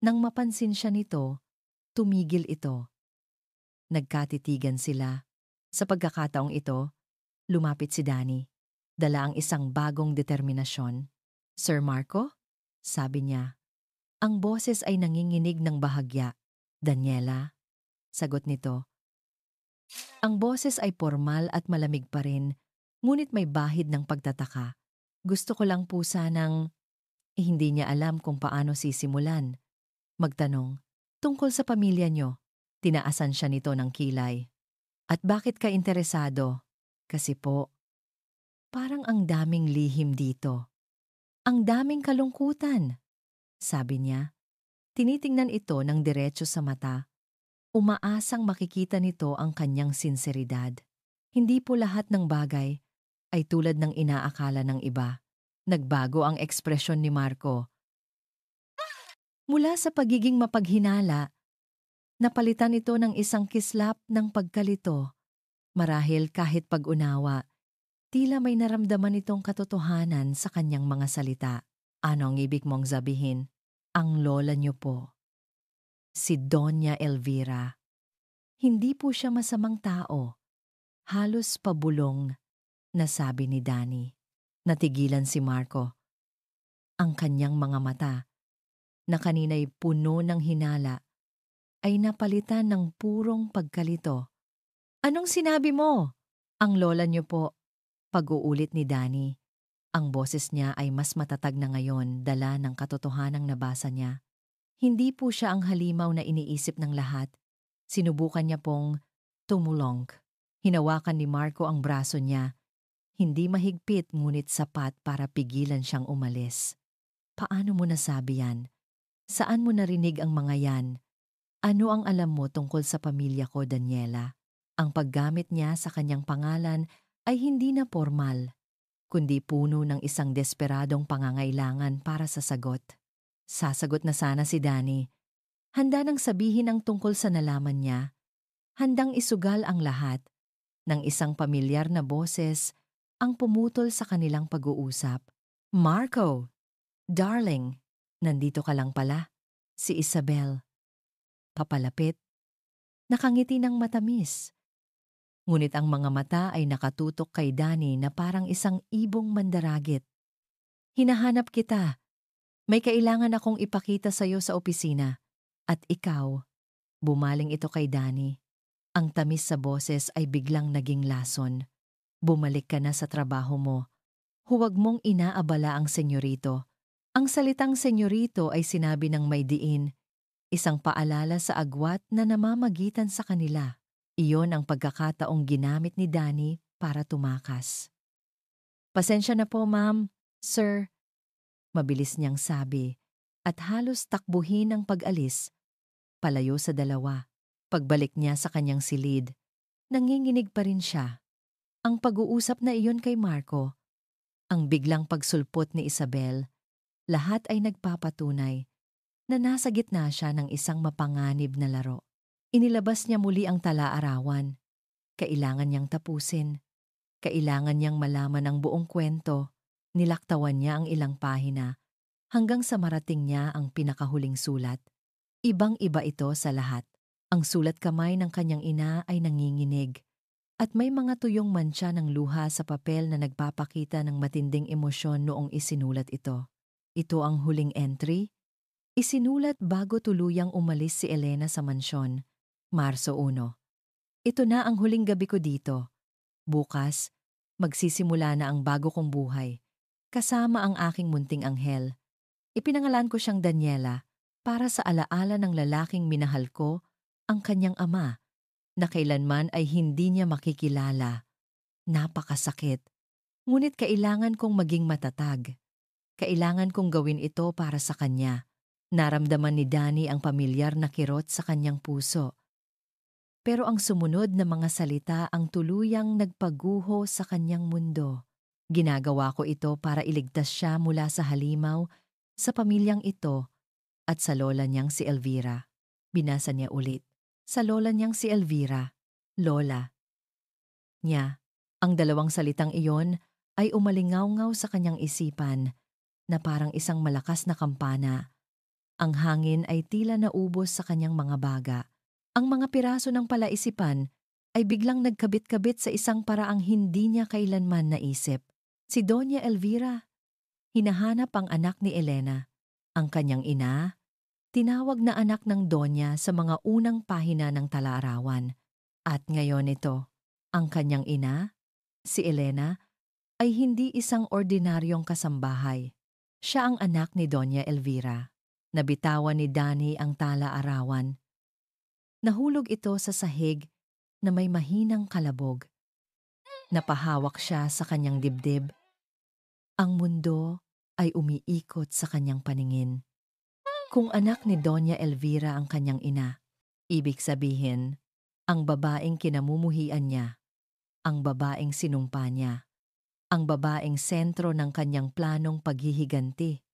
Nang mapansin siya nito, tumigil ito. Nagkatitigan sila. Sa pagkakataong ito, lumapit si Danny. Dala ang isang bagong determinasyon. "Sir Marco?" sabi niya. Ang boses ay nanginginig ng bahagya. "Daniela?" sagot nito. Ang boses ay formal at malamig pa rin, ngunit may bahid ng pagtataka. "Gusto ko lang po sanang..." Hindi niya alam kung paano sisimulan. Magtanong, "Tungkol sa pamilya niyo." Tinaasan siya nito ng kilay. "At bakit ka interesado?" "Kasi po, parang ang daming lihim dito. Ang daming kalungkutan," sabi niya. Tinitingnan ito ng diretso sa mata. Umaasang makikita nito ang kanyang sinseridad. Hindi po lahat ng bagay ay tulad ng inaakala ng iba. Nagbago ang ekspresyon ni Marco. Mula sa pagiging mapaghinala, napalitan ito ng isang kislap ng pagkalito. Marahil kahit pag-unawa, tila may naramdaman itong katotohanan sa kanyang mga salita. "Ano ang ibig mong sabihin?" "Ang lola niyo po, si Doña Elvira. Hindi po siya masamang tao." Halos pabulong na sabi ni Danny. Natigilan si Marco. Ang kanyang mga mata, na kanina'y puno ng hinala, ay napalitan ng purong pagkalito. "Anong sinabi mo?" "Ang lola niyo po," pag-uulit ni Danny. Ang boses niya ay mas matatag na ngayon, dala ng katotohanang nabasa niya. Hindi po siya ang halimaw na iniisip ng lahat. Sinubukan niya pong tumulong. Hinawakan ni Marco ang braso niya. Hindi mahigpit ngunit sapat para pigilan siyang umalis. "Paano mo nasabi yan? Saan mo narinig ang mga yan? Ano ang alam mo tungkol sa pamilya ko, Daniela?" Ang paggamit niya sa kanyang pangalan ay hindi na formal, kundi puno ng isang desperadong pangangailangan para sa sagot. Sasagot na sana si Danny. Handa nang sabihin ang tungkol sa nalaman niya. Handang isugal ang lahat. Ng isang pamilyar na boses ang pumutol sa kanilang pag-uusap. "Marco! Darling! Nandito ka lang pala." Si Isabel. Papalapit. Nakangiti ng matamis. Ngunit ang mga mata ay nakatutok kay Danny na parang isang ibong mandaragit. "Hinahanap kita. May kailangan akong ipakita sa iyo sa opisina. At ikaw," bumaling ito kay Danny. Ang tamis sa boses ay biglang naging lason. "Bumalik ka na sa trabaho mo. Huwag mong inaabala ang senyorito." Ang salitang senyorito ay sinabi ng may diin, isang paalala sa agwat na namamagitan sa kanila. Iyon ang pagkakataong ginamit ni Danny para tumakas. "Pasensya na po, ma'am, sir," mabilis niyang sabi, at halos takbuhin ang pag-alis, palayo sa dalawa. Pagbalik niya sa kanyang silid, nanginginig pa rin siya. Ang pag-uusap na iyon kay Marco, ang biglang pagsulpot ni Isabel, lahat ay nagpapatunay na nasa gitna siya ng isang mapanganib na laro. Inilabas niya muli ang tala-arawan. Kailangan niyang tapusin. Kailangan niyang malaman ang buong kwento. Nilaktawan niya ang ilang pahina hanggang sa marating niya ang pinakahuling sulat. Ibang-iba ito sa lahat. Ang sulat kamay ng kanyang ina ay nanginginig at may mga tuyong mantsa ng luha sa papel na nagpapakita ng matinding emosyon noong isinulat ito. Ito ang huling entry. Isinulat bago tuluyang umalis si Elena sa mansyon. Marso 1. "Ito na ang huling gabi ko dito. Bukas, Magsisimula na ang bago kong buhay, kasama ang aking munting anghel. Ipinangalan ko siyang Daniela para sa alaala ng lalaking minahal ko, ang kanyang ama, na kailanman ay hindi niya makikilala. Napakasakit. Ngunit kailangan kong maging matatag. Kailangan kong gawin ito para sa kanya. Naramdaman ni Danny ang pamilyar na kirot sa kanyang puso. Pero ang sumunod na mga salita ang tuluyang nagpaguho sa kanyang mundo. Ginagawa ko ito para iligtas siya mula sa halimaw, sa pamilyang ito, at sa lola niyang si Elvira. Binasa niya ulit. Sa lola niyang si Elvira. Lola niya. Ang dalawang salitang iyon ay umalingaw-ngaw sa kanyang isipan na parang isang malakas na kampana. Ang hangin ay tila naubos sa kanyang mga baga. Ang mga piraso ng palaisipan ay biglang nagkabit-kabit sa isang paraang hindi niya kailanman naisip. Si Doña Elvira. Hinahanap ang anak ni Elena. Ang kanyang ina, tinawag na anak ng Donya sa mga unang pahina ng tala-arawan. At ngayon ito, ang kanyang ina, si Elena, ay hindi isang ordinaryong kasambahay. Siya ang anak ni Doña Elvira. Nabitawan ni Danny ang tala-arawan. Nahulog ito sa sahig na may mahinang kalabog. Napahawak siya sa kanyang dibdib. Ang mundo ay umiikot sa kanyang paningin. Kung anak ni Doña Elvira ang kanyang ina, ibig sabihin, ang babaeng kinamumuhian niya, ang babaeng sinumpa niya, ang babaeng sentro ng kanyang planong paghihiganti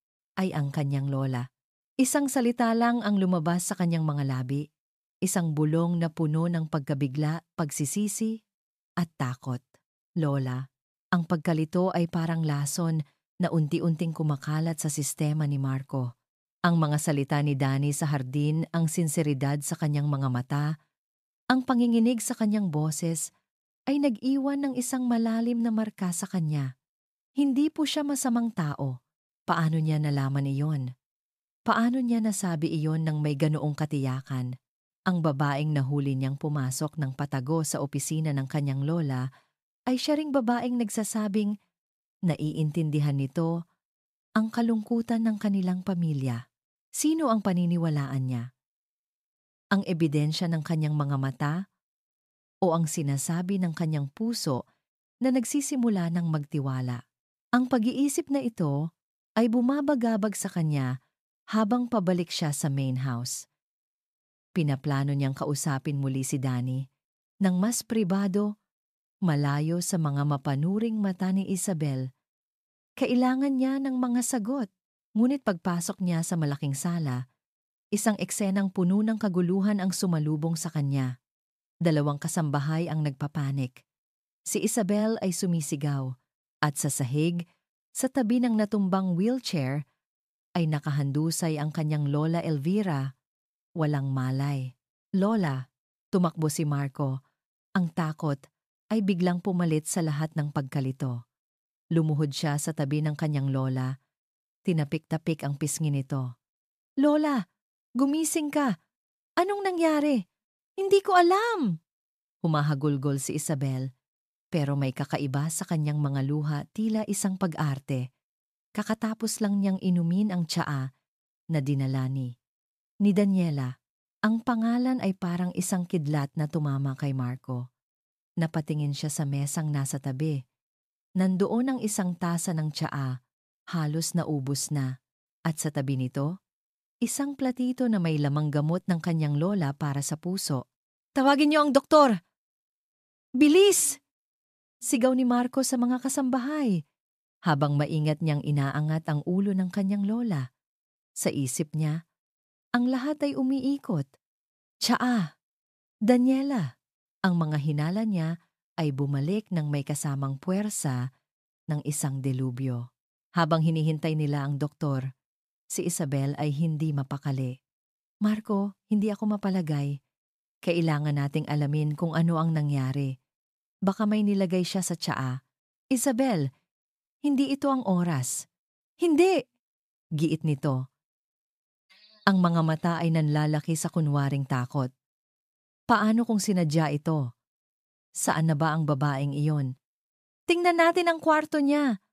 ay ang kanyang lola. Isang salita lang ang lumabas sa kanyang mga labi, isang bulong na puno ng pagkabigla, pagsisisi at takot. Lola, ang pagkalito ay parang lason na unti-unting kumakalat sa sistema ni Marco. Ang mga salita ni Danny sa hardin, ang sinseridad sa kanyang mga mata, ang panginginig sa kanyang boses ay nag-iwan ng isang malalim na marka sa kanya. Hindi po siya masamang tao. Paano niya nalaman iyon? Paano niya nasabi iyon nang may ganoong katiyakan? Ang babaeng nahuli niyang pumasok ng patago sa opisina ng kanyang lola ay siya ring babaeng nagsasabing naiintindihan nito ang kalungkutan ng kanilang pamilya. Sino ang paniniwalaan niya? Ang ebidensya ng kanyang mga mata o ang sinasabi ng kanyang puso na nagsisimula ng magtiwala? Ang pag-iisip na ito ay bumabagabag sa kanya habang pabalik siya sa main house. Pinaplano niyang kausapin muli si Danny ng mas pribado, malayo sa mga mapanuring mata ni Isabel. Kailangan niya ng mga sagot. Ngunit pagpasok niya sa malaking sala, isang eksenang puno ng kaguluhan ang sumalubong sa kanya. Dalawang kasambahay ang nagpapanik. Si Isabel ay sumisigaw, at sa sahig, sa tabi ng natumbang wheelchair, ay nakahandusay ang kanyang lola Elvira. Walang malay. Lola, tumakbo si Marco. Ang takot ay biglang pumalit sa lahat ng pagkalito. Lumuhod siya sa tabi ng kanyang lola. Tinapik-tapik ang pisngi nito. Lola, gumising ka. Anong nangyari? Hindi ko alam. Humahagulgol si Isabel, pero may kakaiba sa kanyang mga luha, tila isang pag-arte. Kakatapos lang niyang inumin ang tsaa na dinala ni Daniela. Ang pangalan ay parang isang kidlat na tumama kay Marco. Napatingin siya sa mesang nasa tabi. Nandoon ang isang tasa ng tsaa, halos naubos na. At sa tabi nito, isang platito na may lamang gamot ng kanyang lola para sa puso. Tawagin niyo ang doktor! Bilis! Sigaw ni Marco sa mga kasambahay, habang maingat niyang inaangat ang ulo ng kanyang lola. Sa isip niya, ang lahat ay umiikot. Tsaa! Daniela! Ang mga hinala niya ay bumalik ng may kasamang puwersa ng isang delubyo. Habang hinihintay nila ang doktor, si Isabel ay hindi mapakali. Marco, hindi ako mapalagay. Kailangan nating alamin kung ano ang nangyari. Baka may nilagay siya sa tsaa. Isabel, hindi ito ang oras. Hindi! Giit nito. Ang mga mata ay nanlalaki sa kunwaring takot. Paano kung sinadya ito? Saan na ba ang babaeng iyon? Tingnan natin ang kwarto niya.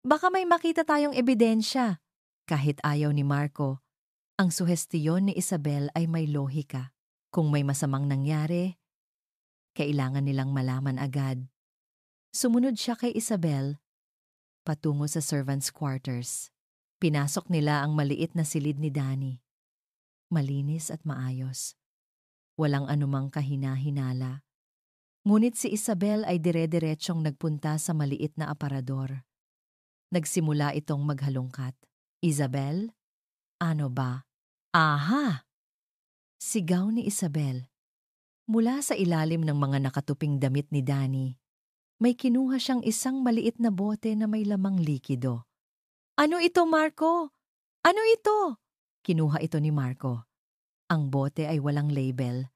Baka may makita tayong ebidensya. Kahit ayaw ni Marco, ang suhestiyon ni Isabel ay may lohika. Kung may masamang nangyari, kailangan nilang malaman agad. Sumunod siya kay Isabel, patungo sa servants' quarters. Pinasok nila ang maliit na silid ni Danny. Malinis at maayos. Walang anumang kahina-hinala. Ngunit si Isabel ay dire-diretsyong nagpunta sa maliit na aparador. Nagsimula itong maghalongkat. Isabel? Ano ba? Aha! Sigaw ni Isabel. Mula sa ilalim ng mga nakatuping damit ni Danny, may kinuha siyang isang maliit na bote na may lamang likido. Ano ito, Marco? Ano ito? Kinuha ito ni Marco. Ang bote ay walang label.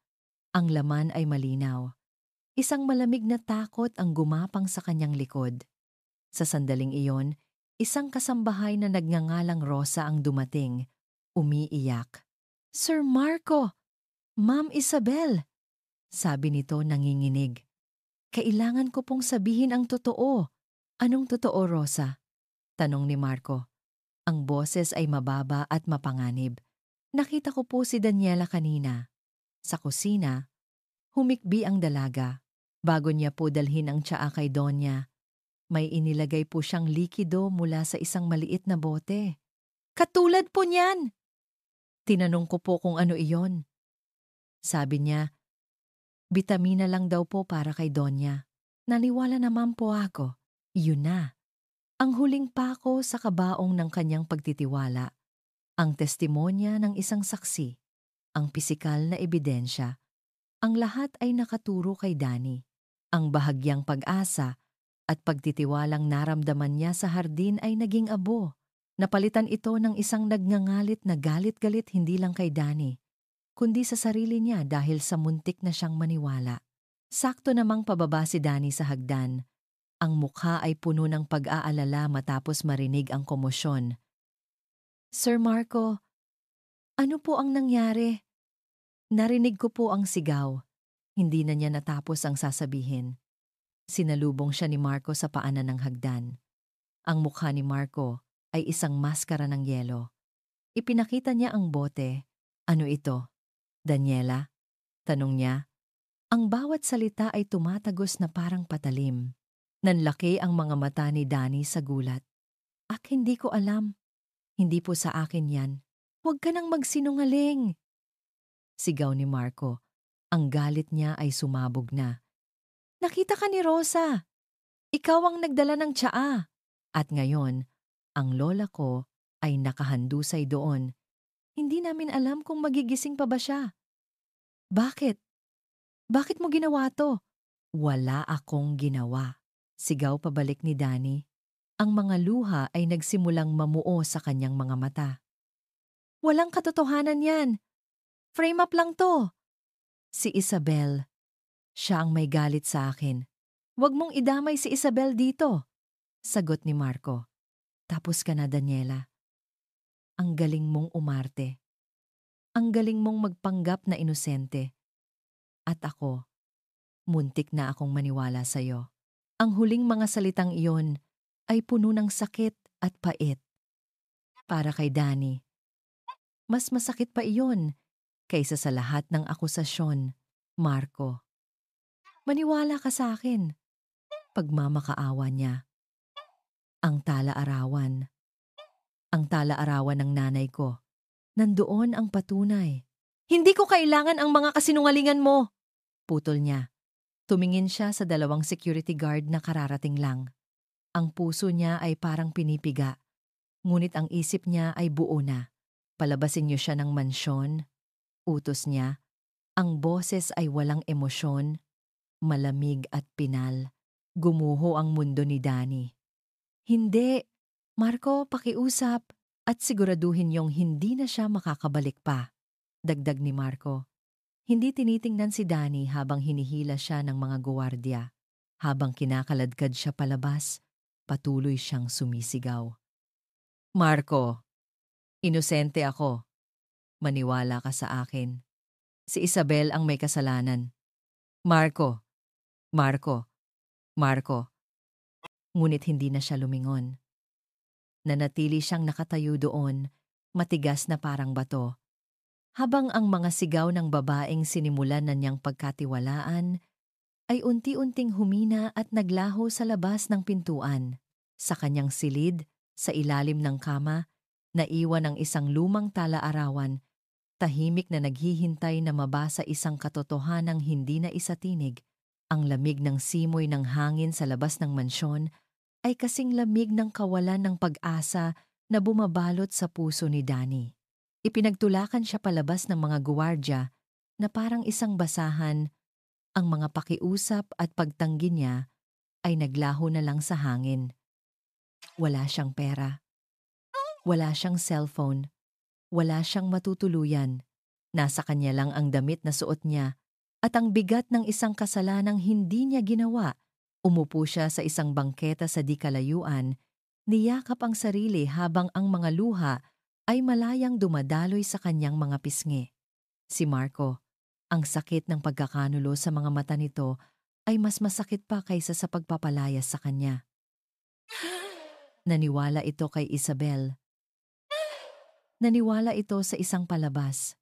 Ang laman ay malinaw. Isang malamig na takot ang gumapang sa kanyang likod. Sa sandaling iyon, isang kasambahay na nagngangalang Rosa ang dumating, umiiyak. Sir Marco! Ma'am Isabel! Sabi nito nanginginig. Kailangan ko pong sabihin ang totoo. Anong totoo, Rosa? Tanong ni Marco. Ang boses ay mababa at mapanganib. Nakita ko po si Daniela kanina. Sa kusina, humikbi ang dalaga. Bago niya po dalhin ang tsaa kay Donya, may inilagay po siyang likido mula sa isang maliit na bote. Katulad po niyan! Tinanong ko po kung ano iyon. Sabi niya, bitamina lang daw po para kay Donya. Naniwala naman po ako. Yun na. Ang huling pako sa kabaong ng kanyang pagtitiwala. Ang testimonya ng isang saksi. Ang pisikal na ebidensya. Ang lahat ay nakaturo kay Danny. Ang bahagyang pag-asa at pagtitiwalang naramdaman niya sa hardin ay naging abo. Napalitan ito ng isang nagngangalit na galit-galit hindi lang kay Danny, kundi sa sarili niya dahil sa muntik na siyang maniwala. Sakto namang pababa si Danny sa hagdan. Ang mukha ay puno ng pag-aalala matapos marinig ang komosyon. Sir Marco, ano po ang nangyari? Narinig ko po ang sigaw. Hindi na niya natapos ang sasabihin. Sinalubong siya ni Marco sa paanan ng hagdan. Ang mukha ni Marco ay isang maskara ng yelo. Ipinakita niya ang bote. Ano ito? Daniela? Tanong niya. Ang bawat salita ay tumatagos na parang patalim. Nanlaki ang mga mata ni Danny sa gulat. Hindi ko alam. Hindi po sa akin yan. Huwag ka nang magsinungaling. Sigaw ni Marco. Ang galit niya ay sumabog na. Nakita ka ni Rosa. Ikaw ang nagdala ng tsaa. At ngayon, ang lola ko ay nakahandusay doon. Hindi namin alam kung magigising pa ba siya. Bakit? Bakit mo ginawa to? Wala akong ginawa. Sigaw pabalik ni Danny. Ang mga luha ay nagsimulang mamuo sa kanyang mga mata. Walang katotohanan yan. Frame up lang to. Si Isabel. Siya ang may galit sa akin. Huwag mong idamay si Isabel dito. Sagot ni Marco. Tapos ka na, Daniela. Ang galing mong umarte. Ang galing mong magpanggap na inosente. At ako, muntik na akong maniwala sa'yo. Ang huling mga salitang iyon ay puno ng sakit at pait. Para kay Danny, mas masakit pa iyon kaysa sa lahat ng akusasyon, Marco. Maniwala ka sa akin. Pagmamakaawa niya. Ang tala-arawan. Ang tala-arawan ng nanay ko. Nandoon ang patunay. Hindi ko kailangan ang mga kasinungalingan mo! Putol niya. Tumingin siya sa dalawang security guard na kararating lang. Ang puso niya ay parang pinipiga. Ngunit ang isip niya ay buo na. Palabasin niyo siya ng mansyon. Utos niya. Ang boses ay walang emosyon. Malamig at pinal. Gumuho ang mundo ni Danny. Hindi. Marco, pakiusap. At siguraduhin niyong hindi na siya makakabalik pa. Dagdag ni Marco. Hindi tinitingnan si Danny habang hinihila siya ng mga guwardiya. Habang kinakaladkad siya palabas, patuloy siyang sumisigaw. Marco, inosente ako. Maniwala ka sa akin. Si Isabel ang may kasalanan. Marco, Marco, Marco. Ngunit hindi na siya lumingon. Nanatili siyang nakatayo doon, matigas na parang bato. Habang ang mga sigaw ng babaeng sinimulan na niyang pagkatiwalaan ay unti-unting humina at naglaho sa labas ng pintuan. Sa kanyang silid, sa ilalim ng kama, naiwan ang isang lumang tala-arawan, tahimik na naghihintay na mabasa isang katotohanang hindi na isatinig. Ang lamig ng simoy ng hangin sa labas ng mansyon ay kasing lamig ng kawalan ng pag-asa na bumabalot sa puso ni Danny. Ipinagtulakan siya palabas ng mga guwardya na parang isang basahan. Ang mga pakiusap at pagtanggi niya ay naglaho na lang sa hangin. Wala siyang pera. Wala siyang cellphone. Wala siyang matutuluyan. Nasa kanya lang ang damit na suot niya at ang bigat ng isang kasalanang hindi niya ginawa. Umupo siya sa isang bangketa sa di kalayuan, niyakap ang sarili habang ang mga luha ay malayang dumadaloy sa kanyang mga pisngi. Si Marco, ang sakit ng pagkakanulo sa mga mata nito ay mas masakit pa kaysa sa pagpapalayas sa kanya. Naniwala ito kay Isabel. Naniwala ito sa isang palabas.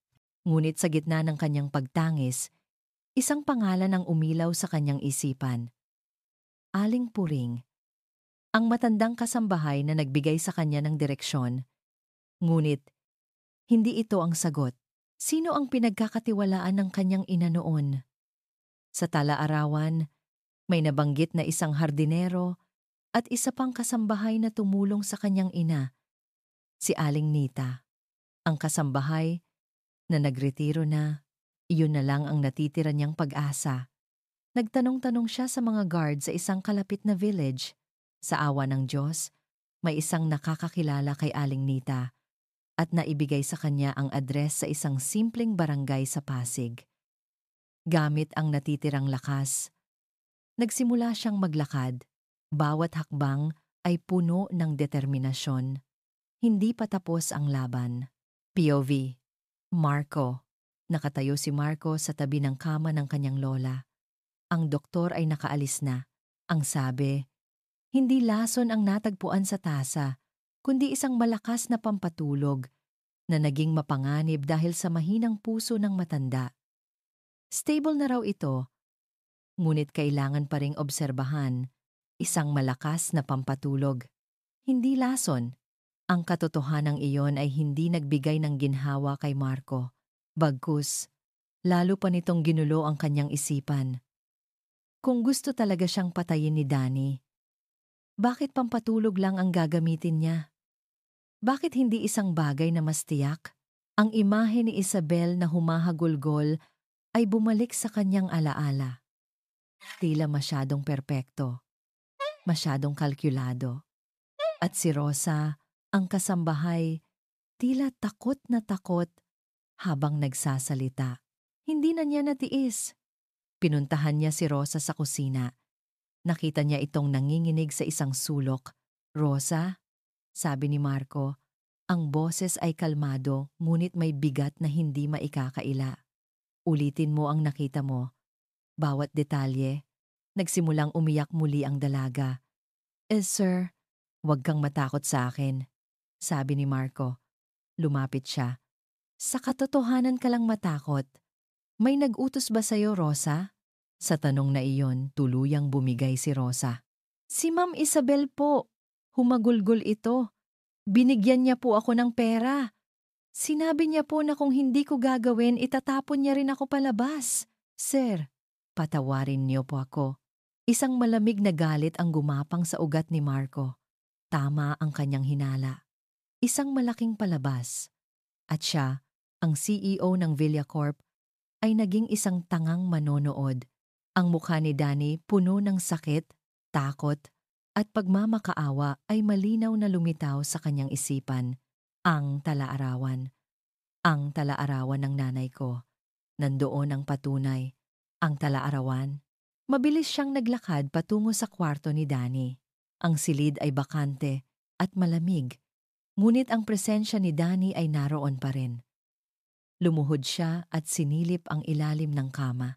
Ngunit sa gitna ng kanyang pagtangis, isang pangalan ang umilaw sa kanyang isipan. Aling Puring, ang matandang kasambahay na nagbigay sa kanya ng direksyon. Ngunit, hindi ito ang sagot. Sino ang pinagkakatiwalaan ng kanyang ina noon? Sa tala-arawan, may nabanggit na isang hardinero at isa pang kasambahay na tumulong sa kanyang ina, si Aling Nita. Ang kasambahay na nagretiro na, iyon na lang ang natitira niyang pag-asa. Nagtanong-tanong siya sa mga guard sa isang kalapit na village. Sa awa ng Diyos, may isang nakakakilala kay Aling Nita at naibigay sa kanya ang address sa isang simpleng barangay sa Pasig. Gamit ang natitirang lakas, nagsimula siyang maglakad. Bawat hakbang ay puno ng determinasyon. Hindi pa tapos ang laban. POV, Marco. Nakatayo si Marco sa tabi ng kama ng kanyang lola. Ang doktor ay nakaalis na. Ang sabi, hindi lason ang natagpuan sa tasa, kundi isang malakas na pampatulog na naging mapanganib dahil sa mahinang puso ng matanda. Stable na raw ito, ngunit kailangan pa ring obserbahan. Isang malakas na pampatulog. Hindi lason. Ang katotohanang iyon ay hindi nagbigay ng ginhawa kay Marco. Bagkus, lalo pa nitong ginulo ang kanyang isipan. Kung gusto talaga siyang patayin ni Danny, bakit pampatulog lang ang gagamitin niya? Bakit hindi isang bagay na mas tiyak? Ang imahe ni Isabel na humahagulgol ay bumalik sa kanyang alaala. Tila masyadong perpekto, masyadong kalkulado. At si Rosa, ang kasambahay, tila takot na takot habang nagsasalita. Hindi na niya natiis. Pinuntahan niya si Rosa sa kusina. Nakita niya itong nanginginig sa isang sulok. Rosa, sabi ni Marco, ang boses ay kalmado ngunit may bigat na hindi maikakaila. Ulitin mo ang nakita mo. Bawat detalye. Nagsimulang umiyak muli ang dalaga. Sir, huwag kang matakot sa akin, sabi ni Marco. Lumapit siya. Sa katotohanan ka lang matakot. May nag-utos ba sa'yo, Rosa? Sa tanong na iyon, tuluyang bumigay si Rosa. Si Ma'am Isabel po. Humagulgol ito. Binigyan niya po ako ng pera. Sinabi niya po na kung hindi ko gagawin, itatapon niya rin ako palabas. Sir, patawarin niyo po ako. Isang malamig na galit ang gumapang sa ugat ni Marco. Tama ang kanyang hinala. Isang malaking palabas. At siya, ang CEO ng Villacorp, ay naging isang tangang manonood. Ang mukha ni Danny puno ng sakit, takot, at pagmamakaawa ay malinaw na lumitaw sa kanyang isipan. Ang tala-arawan. Ang tala-arawan ng nanay ko. Nandoon ang patunay. Ang tala-arawan. Mabilis siyang naglakad patungo sa kwarto ni Danny. Ang silid ay bakante at malamig. Ngunit ang presensya ni Danny ay naroon pa rin. Lumuhod siya at sinilip ang ilalim ng kama.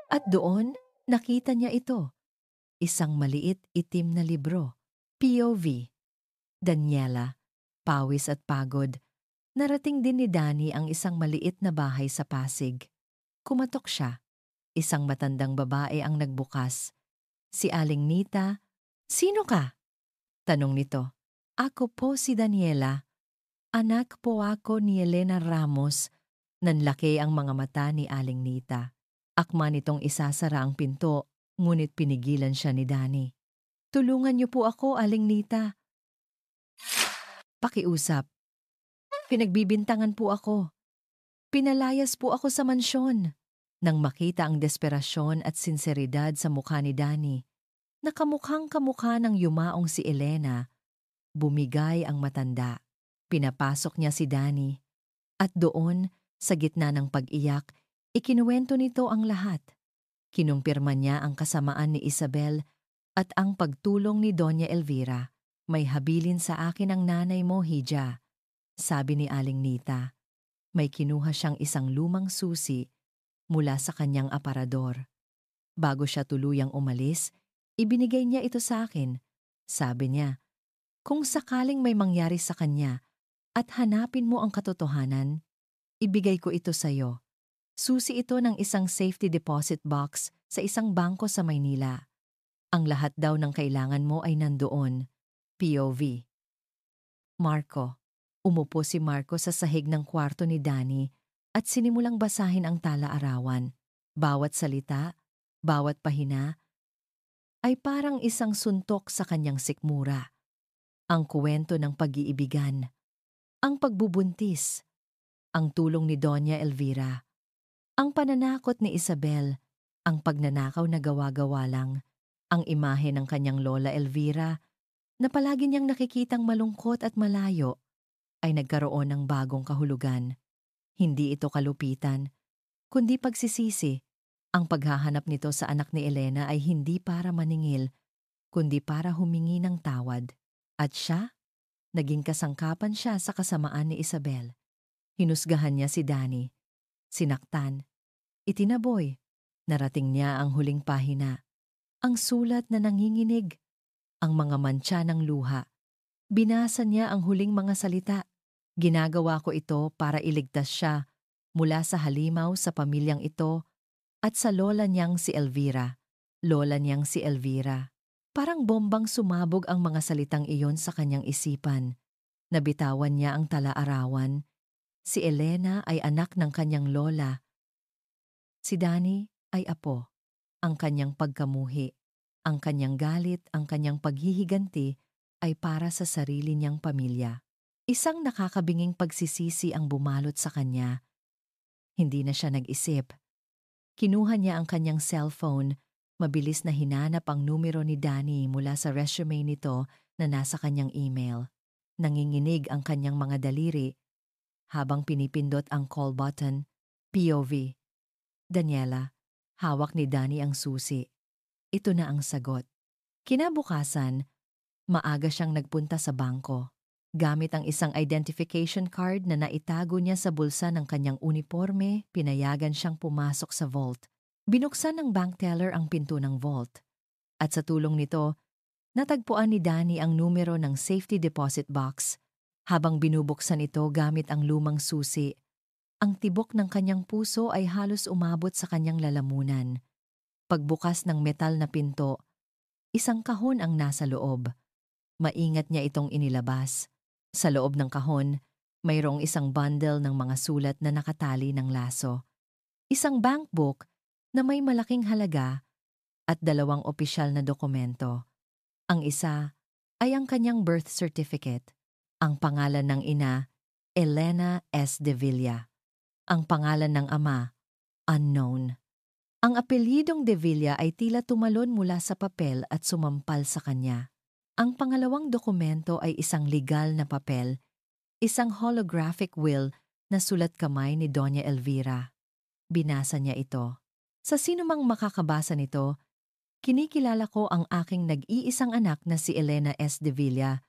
At doon, nakita niya ito. isang maliit itim na libro. POV. Daniela, pawis at pagod. Narating din ni Danny ang isang maliit na bahay sa Pasig. Kumatok siya. Isang matandang babae ang nagbukas. Si Aling Nita. "Sino ka?" tanong nito. "Ako po si Daniela. Anak po ako ni Elena Ramos." Nanlaki ang mga mata ni Aling Nita. Akma nitong isasara ang pinto, ngunit pinigilan siya ni Danny. "Tulungan niyo po ako, Aling Nita. Pakiusap. Pinagbibintangan po ako. Pinalayas po ako sa mansyon." Nang makita ang desperasyon at sinseridad sa mukha ni Danny, nakamukhang kamukha ng yumaong si Elena, bumigay ang matanda. Pinapasok niya si Danny, at doon, sa gitna ng pag-iyak, ikinuwento nito ang lahat. Kinumpirma niya ang kasamaan ni Isabel at ang pagtulong ni Doña Elvira. "May habilin sa akin ang nanay mo, Hija," sabi ni Aling Nita. May kinuha siyang isang lumang susi mula sa kanyang aparador. Bago siya tuluyang umalis, ibinigay niya ito sa akin. Sabi niya, "Kung sakaling may mangyari sa kanya at hanapin mo ang katotohanan, ibigay ko ito sa iyo." Susi ito ng isang safety deposit box sa isang bangko sa Maynila. Ang lahat daw ng kailangan mo ay nandoon. POV. Marco. Umupo si Marco sa sahig ng kwarto ni Danny at sinimulang basahin ang tala-arawan. Bawat salita, bawat pahina, ay parang isang suntok sa kanyang sikmura. Ang kuwento ng pag-iibigan, ang pagbubuntis, ang tulong ni Doña Elvira, ang pananakot ni Isabel, ang pagnanakaw na gawa-gawa lang, ang imahe ng kanyang lola Elvira na palagi niyang nakikitang malungkot at malayo, ay nagkaroon ng bagong kahulugan. Hindi ito kalupitan, kundi pagsisisi. Ang paghahanap nito sa anak ni Elena ay hindi para maningil, kundi para humingi ng tawad. At siya, naging kasangkapan siya sa kasamaan ni Isabel. Hinusgahan niya si Danny. Sinaktan. Itinaboy. Narating niya ang huling pahina. Ang sulat na nanginginig. Ang mga mantsa ng luha. Binasa niya ang huling mga salita. "Ginagawa ko ito para iligtas siya mula sa halimaw sa pamilyang ito at sa lola niyang si Elvira." Lola niyang si Elvira. Parang bombang sumabog ang mga salitang iyon sa kanyang isipan. Nabitawan niya ang tala-arawan. Si Elena ay anak ng kanyang lola. Si Danny ay apo. Ang kanyang pagkamuhi, ang kanyang galit, ang kanyang paghihiganti ay para sa sarili niyang pamilya. Isang nakakabinging pagsisisi ang bumalot sa kanya. Hindi na siya nag-isip. Kinuha niya ang kanyang cellphone, mabilis na hinanap ang numero ni Danny mula sa resume nito na nasa kanyang email. Nanginginig ang kanyang mga daliri habang pinipindot ang call button. POV. Daniela, hawak ni Danny ang susi. Ito na ang sagot. Kinabukasan, maaga siyang nagpunta sa bangko. Gamit ang isang identification card na naitago niya sa bulsa ng kanyang uniforme, pinayagan siyang pumasok sa vault. Binuksan ng bank teller ang pinto ng vault. At sa tulong nito, natagpuan ni Danny ang numero ng safety deposit box. Habang binubuksan ito gamit ang lumang susi, ang tibok ng kanyang puso ay halos umabot sa kanyang lalamunan. Pagbukas ng metal na pinto, isang kahon ang nasa loob. Maingat niya itong inilabas. Sa loob ng kahon, mayroong isang bundle ng mga sulat na nakatali ng laso. Isang bank book na may malaking halaga at 2 opisyal na dokumento. Ang isa ay ang kanyang birth certificate. Ang pangalan ng ina, Elena S. De Villa. Ang pangalan ng ama, unknown. Ang apelyidong De Villa ay tila tumalon mula sa papel at sumampal sa kanya. Ang pangalawang dokumento ay isang legal na papel, isang holographic will na sulat kamay ni Doña Elvira. Binasa niya ito. "Sa sino mang makakabasa nito, kinikilala ko ang aking nag-iisang anak na si Elena S. De Villa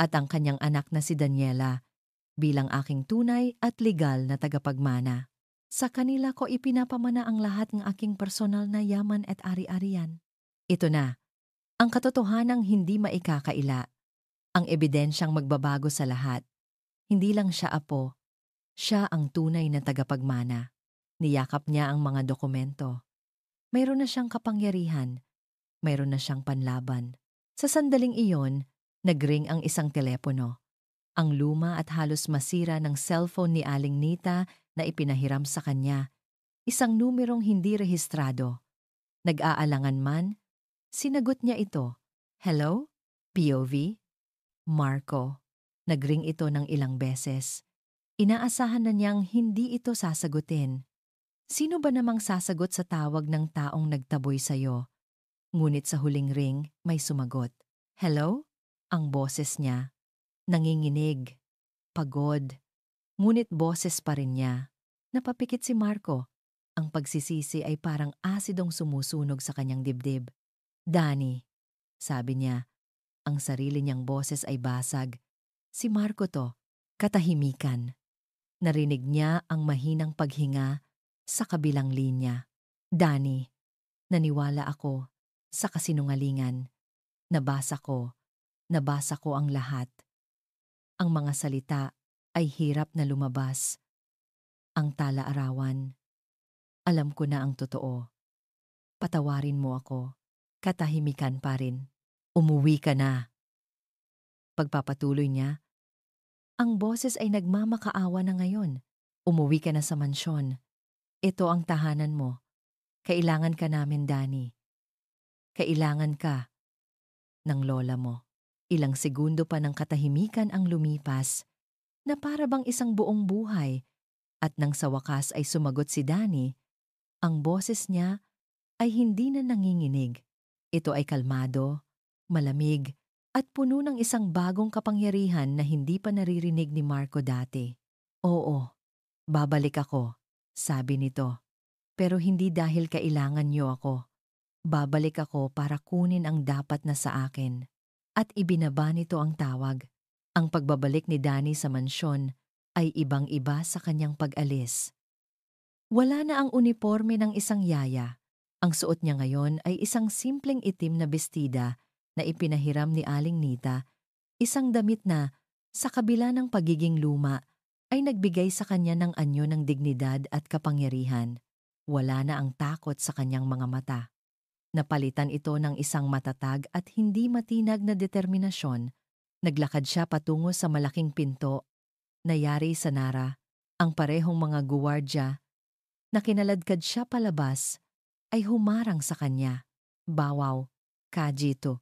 at ang kanyang anak na si Daniela bilang aking tunay at legal na tagapagmana. Sa kanila ko ipinapamana ang lahat ng aking personal na yaman at ari-arian." Ito na. Ang katotohanang hindi maikakaila, ang ebidensyang magbabago sa lahat. Hindi lang siya apo, siya ang tunay na tagapagmana. Niyakap niya ang mga dokumento. Mayroon na siyang kapangyarihan, mayroon na siyang panlaban. Sa sandaling iyon, nagring ang isang telepono. Ang luma at halos masira ng cellphone ni Aling Nita na ipinahiram sa kanya. Isang numerong hindi rehistrado. Nag-aalangan man, sinagot niya ito. Hello? POV? Marco. Nagring ito ng ilang beses. Inaasahan na niyang hindi ito sasagutin. Sino ba namang sasagot sa tawag ng taong nagtaboy sa'yo? Ngunit sa huling ring, may sumagot. Hello? Ang boses niya. Nanginginig. Pagod. Ngunit boses pa rin niya. Napapikit si Marco. Ang pagsisisi ay parang asidong sumusunog sa kanyang dibdib. Danny, sabi niya. Ang sarili niyang boses ay basag. Si Marco to, katahimikan. Narinig niya ang mahinang paghinga sa kabilang linya. Danny, naniwala ako sa kasinungalingan. Nabasa ko ang lahat. Ang mga salita ay hirap na lumabas. Ang tala-arawan. Alam ko na ang totoo. Patawarin mo ako. Katahimikan pa rin. Umuwi ka na. Pagpapatuloy niya, ang boses ay nagmamakaawa na ngayon. Umuwi ka na sa mansyon. Ito ang tahanan mo. Kailangan ka namin, Danny. Kailangan ka ng lola mo. Ilang segundo pa ng katahimikan ang lumipas na para bang isang buong buhay at nang sa wakas ay sumagot si Danny, ang boses niya ay hindi na nanginginig. Ito ay kalmado, malamig at puno ng isang bagong kapangyarihan na hindi pa naririnig ni Marco dati. Oo, babalik ako, sabi nito. Pero hindi dahil kailangan niyo ako. Babalik ako para kunin ang dapat na sa akin. At ibinaba nito ang tawag. Ang pagbabalik ni Danny sa mansyon ay ibang-iba sa kanyang pag-alis. Wala na ang uniforme ng isang yaya. Ang suot niya ngayon ay isang simpleng itim na bestida na ipinahiram ni Aling Nita, isang damit na, sa kabila ng pagiging luma, ay nagbigay sa kanya ng anyo ng dignidad at kapangyarihan. Wala na ang takot sa kanyang mga mata. Napalitan ito ng isang matatag at hindi matinag na determinasyon. Naglakad siya patungo sa malaking pinto. Nayari sa Nara, ang parehong mga guwardya, na kinaladkad siya palabas, ay humarang sa kanya. Bawaw, kajito,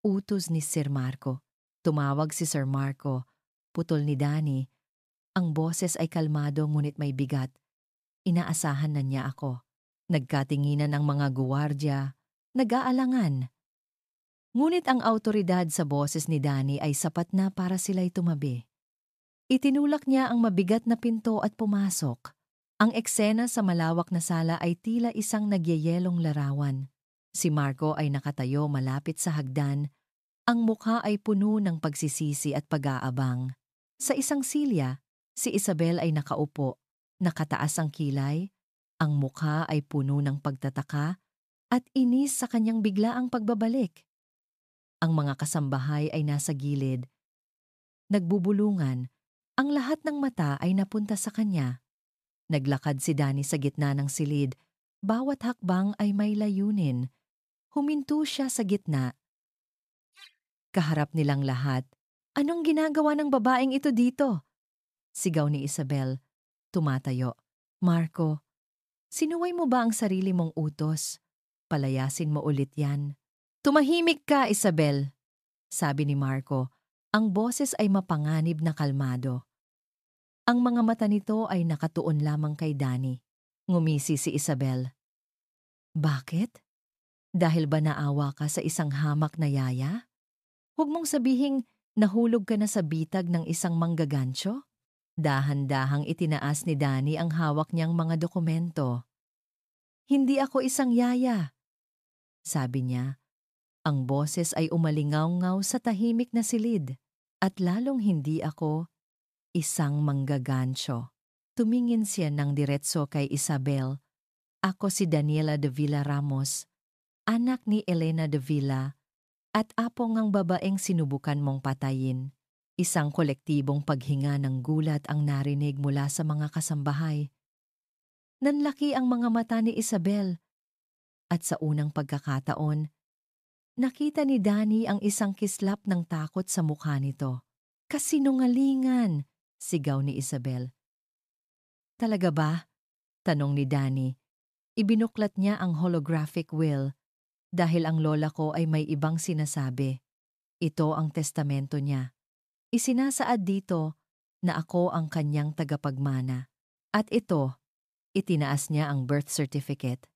utos ni Sir Marco. Tumawag si Sir Marco, putol ni Danny. Ang boses ay kalmado ngunit may bigat. Inaasahan na niya ako. Nagkatinginan ang mga guwardya, nag-aalangan. Ngunit ang autoridad sa boses ni Danny ay sapat na para sila'y tumabi. Itinulak niya ang mabigat na pinto at pumasok. Ang eksena sa malawak na sala ay tila isang nagyayelong larawan. Si Marco ay nakatayo malapit sa hagdan. Ang mukha ay puno ng pagsisisi at pag-aabang. Sa isang silya, si Isabel ay nakaupo, nakataas ang kilay, ang mukha ay puno ng pagtataka at inis sa kanyang biglaang pagbabalik. Ang mga kasambahay ay nasa gilid, nagbubulungan, ang lahat ng mata ay napunta sa kanya. Naglakad si Danny sa gitna ng silid, bawat hakbang ay may layunin. Huminto siya sa gitna. Kaharap nilang lahat. Anong ginagawa ng babaeng ito dito? Sigaw ni Isabel, tumatayo. Marco, sinuway mo ba ang sarili mong utos? Palayasin mo ulit yan. Tumahimik ka, Isabel, sabi ni Marco. Ang boses ay mapanganib na kalmado. Ang mga mata nito ay nakatuon lamang kay Danny. Ngumisi si Isabel. Bakit? Dahil ba naawa ka sa isang hamak na yaya? Huwag mong sabihing nahulog ka na sa bitag ng isang manggagancho? Dahan-dahang itinaas ni Danny ang hawak niyang mga dokumento. Hindi ako isang yaya, sabi niya. Ang boses ay umalingaw-ngaw sa tahimik na silid. At lalong hindi ako isang manggagancho. Tumingin siya ng diretso kay Isabel. Ako si Daniela de Villa Ramos, anak ni Elena de Villa, At apong ang babaeng sinubukan mong patayin. Isang kolektibong paghinga ng gulat ang narinig mula sa mga kasambahay. Nanlaki ang mga mata ni Isabel at sa unang pagkakataon, nakita ni Danny ang isang kislap ng takot sa mukha nito. Kasinungalingan! Sigaw ni Isabel. Talaga ba? Tanong ni Danny. Ibinuklat niya ang holographic will dahil ang lola ko ay may ibang sinasabi. Ito ang testamento niya. Isinasaad dito na ako ang kanyang tagapagmana. At ito, itinaas niya ang birth certificate,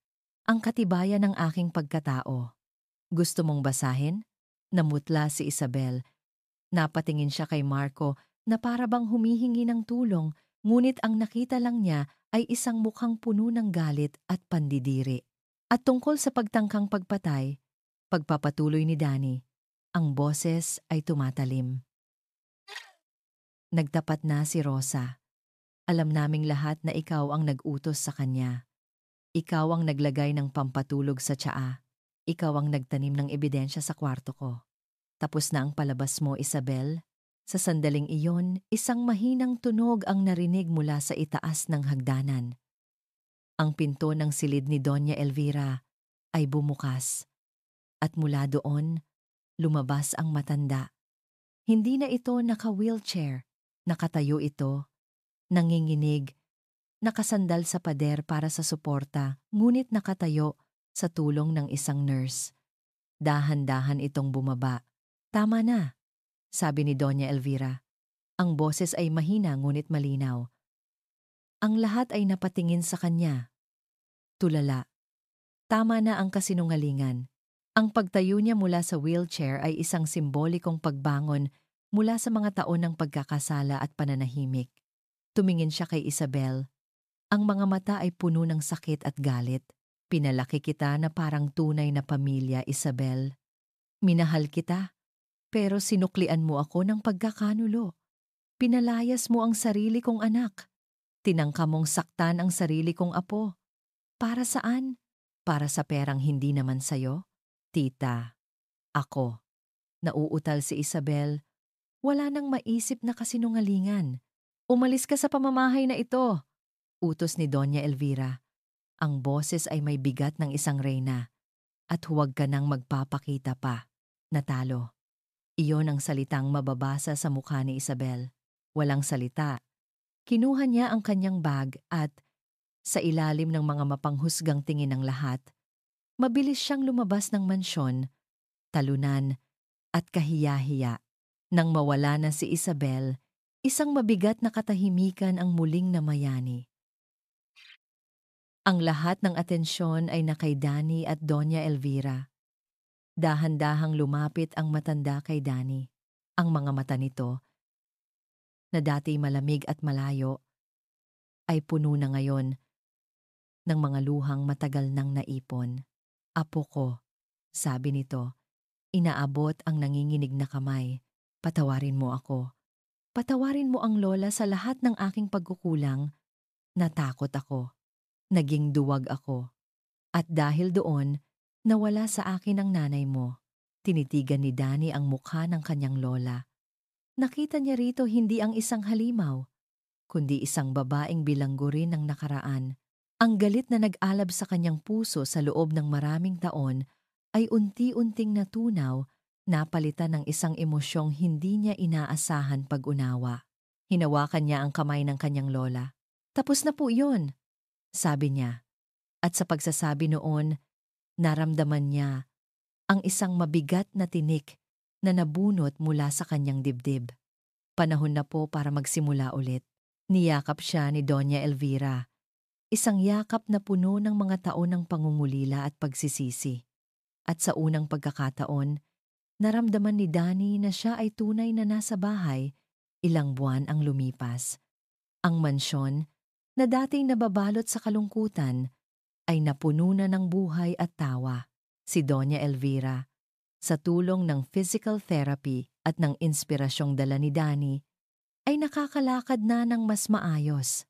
ang katibayan ng aking pagkatao. Gusto mong basahin? Namutla si Isabel. Napatingin siya kay Marco na para bang humihingi ng tulong, ngunit ang nakita lang niya ay isang mukhang puno ng galit at pandidiri. At tungkol sa pagtangkang pagpatay, pagpapatuloy ni Danny, ang boses ay tumatalim. Nagtapat na si Rosa. Alam naming lahat na ikaw ang nag-utos sa kanya. Ikaw ang naglagay ng pampatulog sa tsaa. Ikaw ang nagtanim ng ebidensya sa kwarto ko. Tapos na ang palabas mo, Isabel. Sa sandaling iyon, isang mahinang tunog ang narinig mula sa itaas ng hagdanan. Ang pinto ng silid ni Doña Elvira ay bumukas. At mula doon, lumabas ang matanda. Hindi na ito naka-wheelchair. Nakatayo ito, nanginginig, nakasandal sa pader para sa suporta, ngunit nakatayo sa tulong ng isang nurse. Dahan-dahan itong bumaba. Tama na, sabi ni Doña Elvira. Ang boses ay mahina ngunit malinaw. Ang lahat ay napatingin sa kanya. Tulala. Tama na ang kasinungalingan. Ang pagtayo niya mula sa wheelchair ay isang simbolikong pagbangon mula sa mga taon ng pagkakasala at pananahimik. Tumingin siya kay Isabel. Ang mga mata ay puno ng sakit at galit. Pinalaki kita na parang tunay na pamilya, Isabel. Minahal kita, pero sinuklian mo ako ng pagkakanulo. Pinalayas mo ang sarili kong anak. Tinangka mong saktan ang sarili kong apo. Para saan? Para sa perang hindi naman sayo? Tita, ako. Nauutal si Isabel. Wala nang maisip na kasinungalingan. Umalis ka sa pamamahay na ito, utos ni Doña Elvira. Ang boses ay may bigat ng isang reyna. At huwag ka nang magpapakita pa. Natalo. Iyon ang salitang mababasa sa mukha ni Isabel. Walang salita. Kinuha niya ang kanyang bag at, sa ilalim ng mga mapanghusgang tingin ng lahat, mabilis siyang lumabas ng mansyon, talunan at kahiya-hiya. Nang mawala na si Isabel, isang mabigat na katahimikan ang muling namayani. Ang lahat ng atensyon ay nakay Danny at Doña Elvira. Dahan-dahang lumapit ang matanda kay Danny. Ang mga mata nito, na dati malamig at malayo, ay puno na ngayon ng mga luhang matagal nang naipon. Apo ko, sabi nito, inaabot ang nanginginig na kamay. Patawarin mo ako. Patawarin mo ang lola sa lahat ng aking pagkukulang. Natakot ako. Naging duwag ako. At dahil doon, nawala sa akin ang nanay mo. Tinitigan ni Danny ang mukha ng kanyang lola. Nakita niya rito hindi ang isang halimaw, kundi isang babaeng bilanggo rin ng nakaraan. Ang galit na nag-alab sa kanyang puso sa loob ng maraming taon ay unti-unting natunaw, napalitan ng isang emosyong hindi niya inaasahan pag-unawa. Hinawakan niya ang kamay ng kanyang lola. Tapos na po yun, sabi niya. At sa pagsasabi noon, naramdaman niya ang isang mabigat na tinik na nabunot mula sa kanyang dibdib. Panahon na po para magsimula ulit. Niyakap siya ni Doña Elvira. Isang yakap na puno ng mga taon ng pangungulila at pagsisisi. At sa unang pagkakataon, naramdaman ni Danny na siya ay tunay na nasa bahay. Ilang buwan ang lumipas. Ang mansyon, na dating nababalot sa kalungkutan, ay napuno na ng buhay at tawa. Si Doña Elvira, sa tulong ng physical therapy at ng inspirasyong dala ni Danny, ay nakakalakad na ng mas maayos.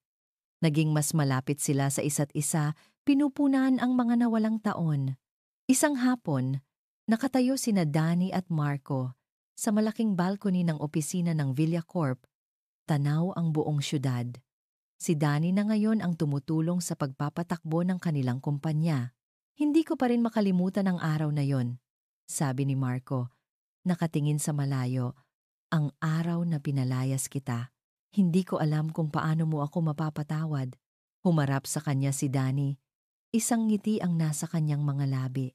Naging mas malapit sila sa isa't isa, pinupunan ang mga nawalang taon. Isang hapon, Nakatayo sina Danny at Marco sa malaking balcony ng opisina ng Villacorp, tanaw ang buong syudad. Si Danny na ngayon ang tumutulong sa pagpapatakbo ng kanilang kumpanya. Hindi ko pa rin makalimutan ang araw na yon, sabi ni Marco, nakatingin sa malayo, ang araw na pinalayas kita. Hindi ko alam kung paano mo ako mapapatawad. Humarap sa kanya si Danny. Isang ngiti ang nasa kanyang mga labi.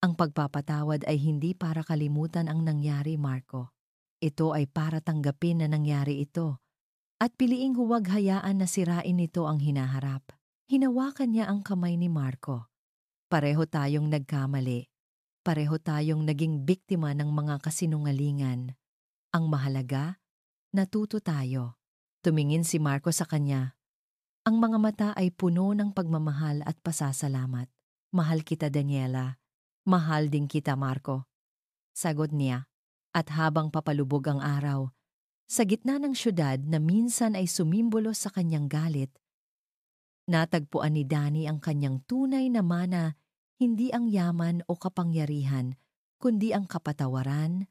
Ang pagpapatawad ay hindi para kalimutan ang nangyari, Marco. Ito ay para tanggapin na nangyari ito. At piliing huwag hayaan na sirain nito ang hinaharap. Hinawakan niya ang kamay ni Marco. Pareho tayong nagkamali. Pareho tayong naging biktima ng mga kasinungalingan. Ang mahalaga, natuto tayo. Tumingin si Marco sa kanya. Ang mga mata ay puno ng pagmamahal at pasasalamat. Mahal kita, Daniela. Mahal din kita, Marco. Sagot niya. At habang papalubog ang araw, sa gitna ng syudad na minsan ay sumimbolo sa kanyang galit, natagpuan ni Danny ang kanyang tunay na mana, hindi ang yaman o kapangyarihan, kundi ang kapatawaran,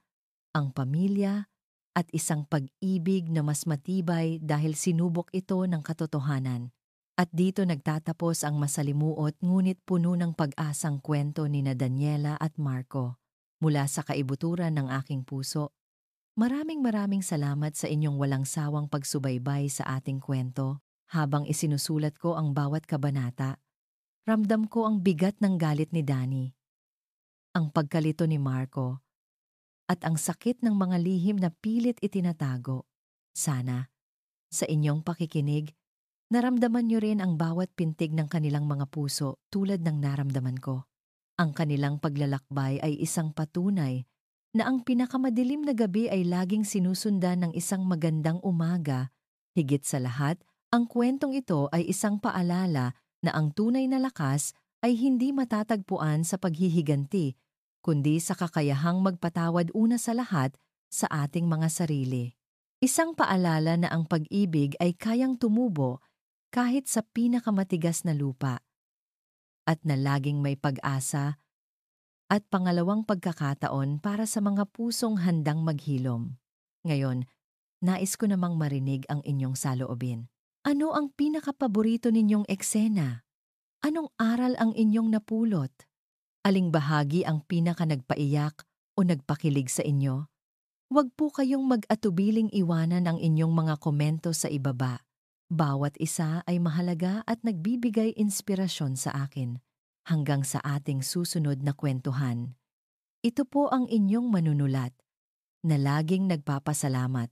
ang pamilya, at isang pag-ibig na mas matibay dahil sinubok ito ng katotohanan. At dito nagtatapos ang masalimuot ngunit puno ng pag-asang kwento ni na Daniela at Marco. Mula sa kaibuturan ng aking puso, maraming salamat sa inyong walang sawang pagsubaybay sa ating kwento. Habang isinusulat ko ang bawat kabanata, ramdam ko ang bigat ng galit ni Danny, ang pagkalito ni Marco, at ang sakit ng mga lihim na pilit itinatago. Sana, sa inyong pakikinig, naramdaman niyo rin ang bawat pintig ng kanilang mga puso tulad ng naramdaman ko. Ang kanilang paglalakbay ay isang patunay na ang pinakamadilim na gabi ay laging sinusundan ng isang magandang umaga. Higit sa lahat, ang kwentong ito ay isang paalala na ang tunay na lakas ay hindi matatagpuan sa paghihiganti, kundi sa kakayahang magpatawad una sa lahat sa ating mga sarili. Isang paalala na ang pag-ibig ay kayang tumubo kahit sa pinakamatigas na lupa, at na laging may pag-asa at pangalawang pagkakataon para sa mga pusong handang maghilom. Ngayon, nais ko namang marinig ang inyong saloobin. Ano ang pinakapaborito ninyong eksena? Anong aral ang inyong napulot? Aling bahagi ang pinaka nagpaiyak o nagpakilig sa inyo? Huwag po kayong mag-atubiling iwanan ang inyong mga komento sa ibaba. Bawat isa ay mahalaga at nagbibigay inspirasyon sa akin. Hanggang sa ating susunod na kwentuhan. Ito po ang inyong manunulat na laging nagpapasalamat.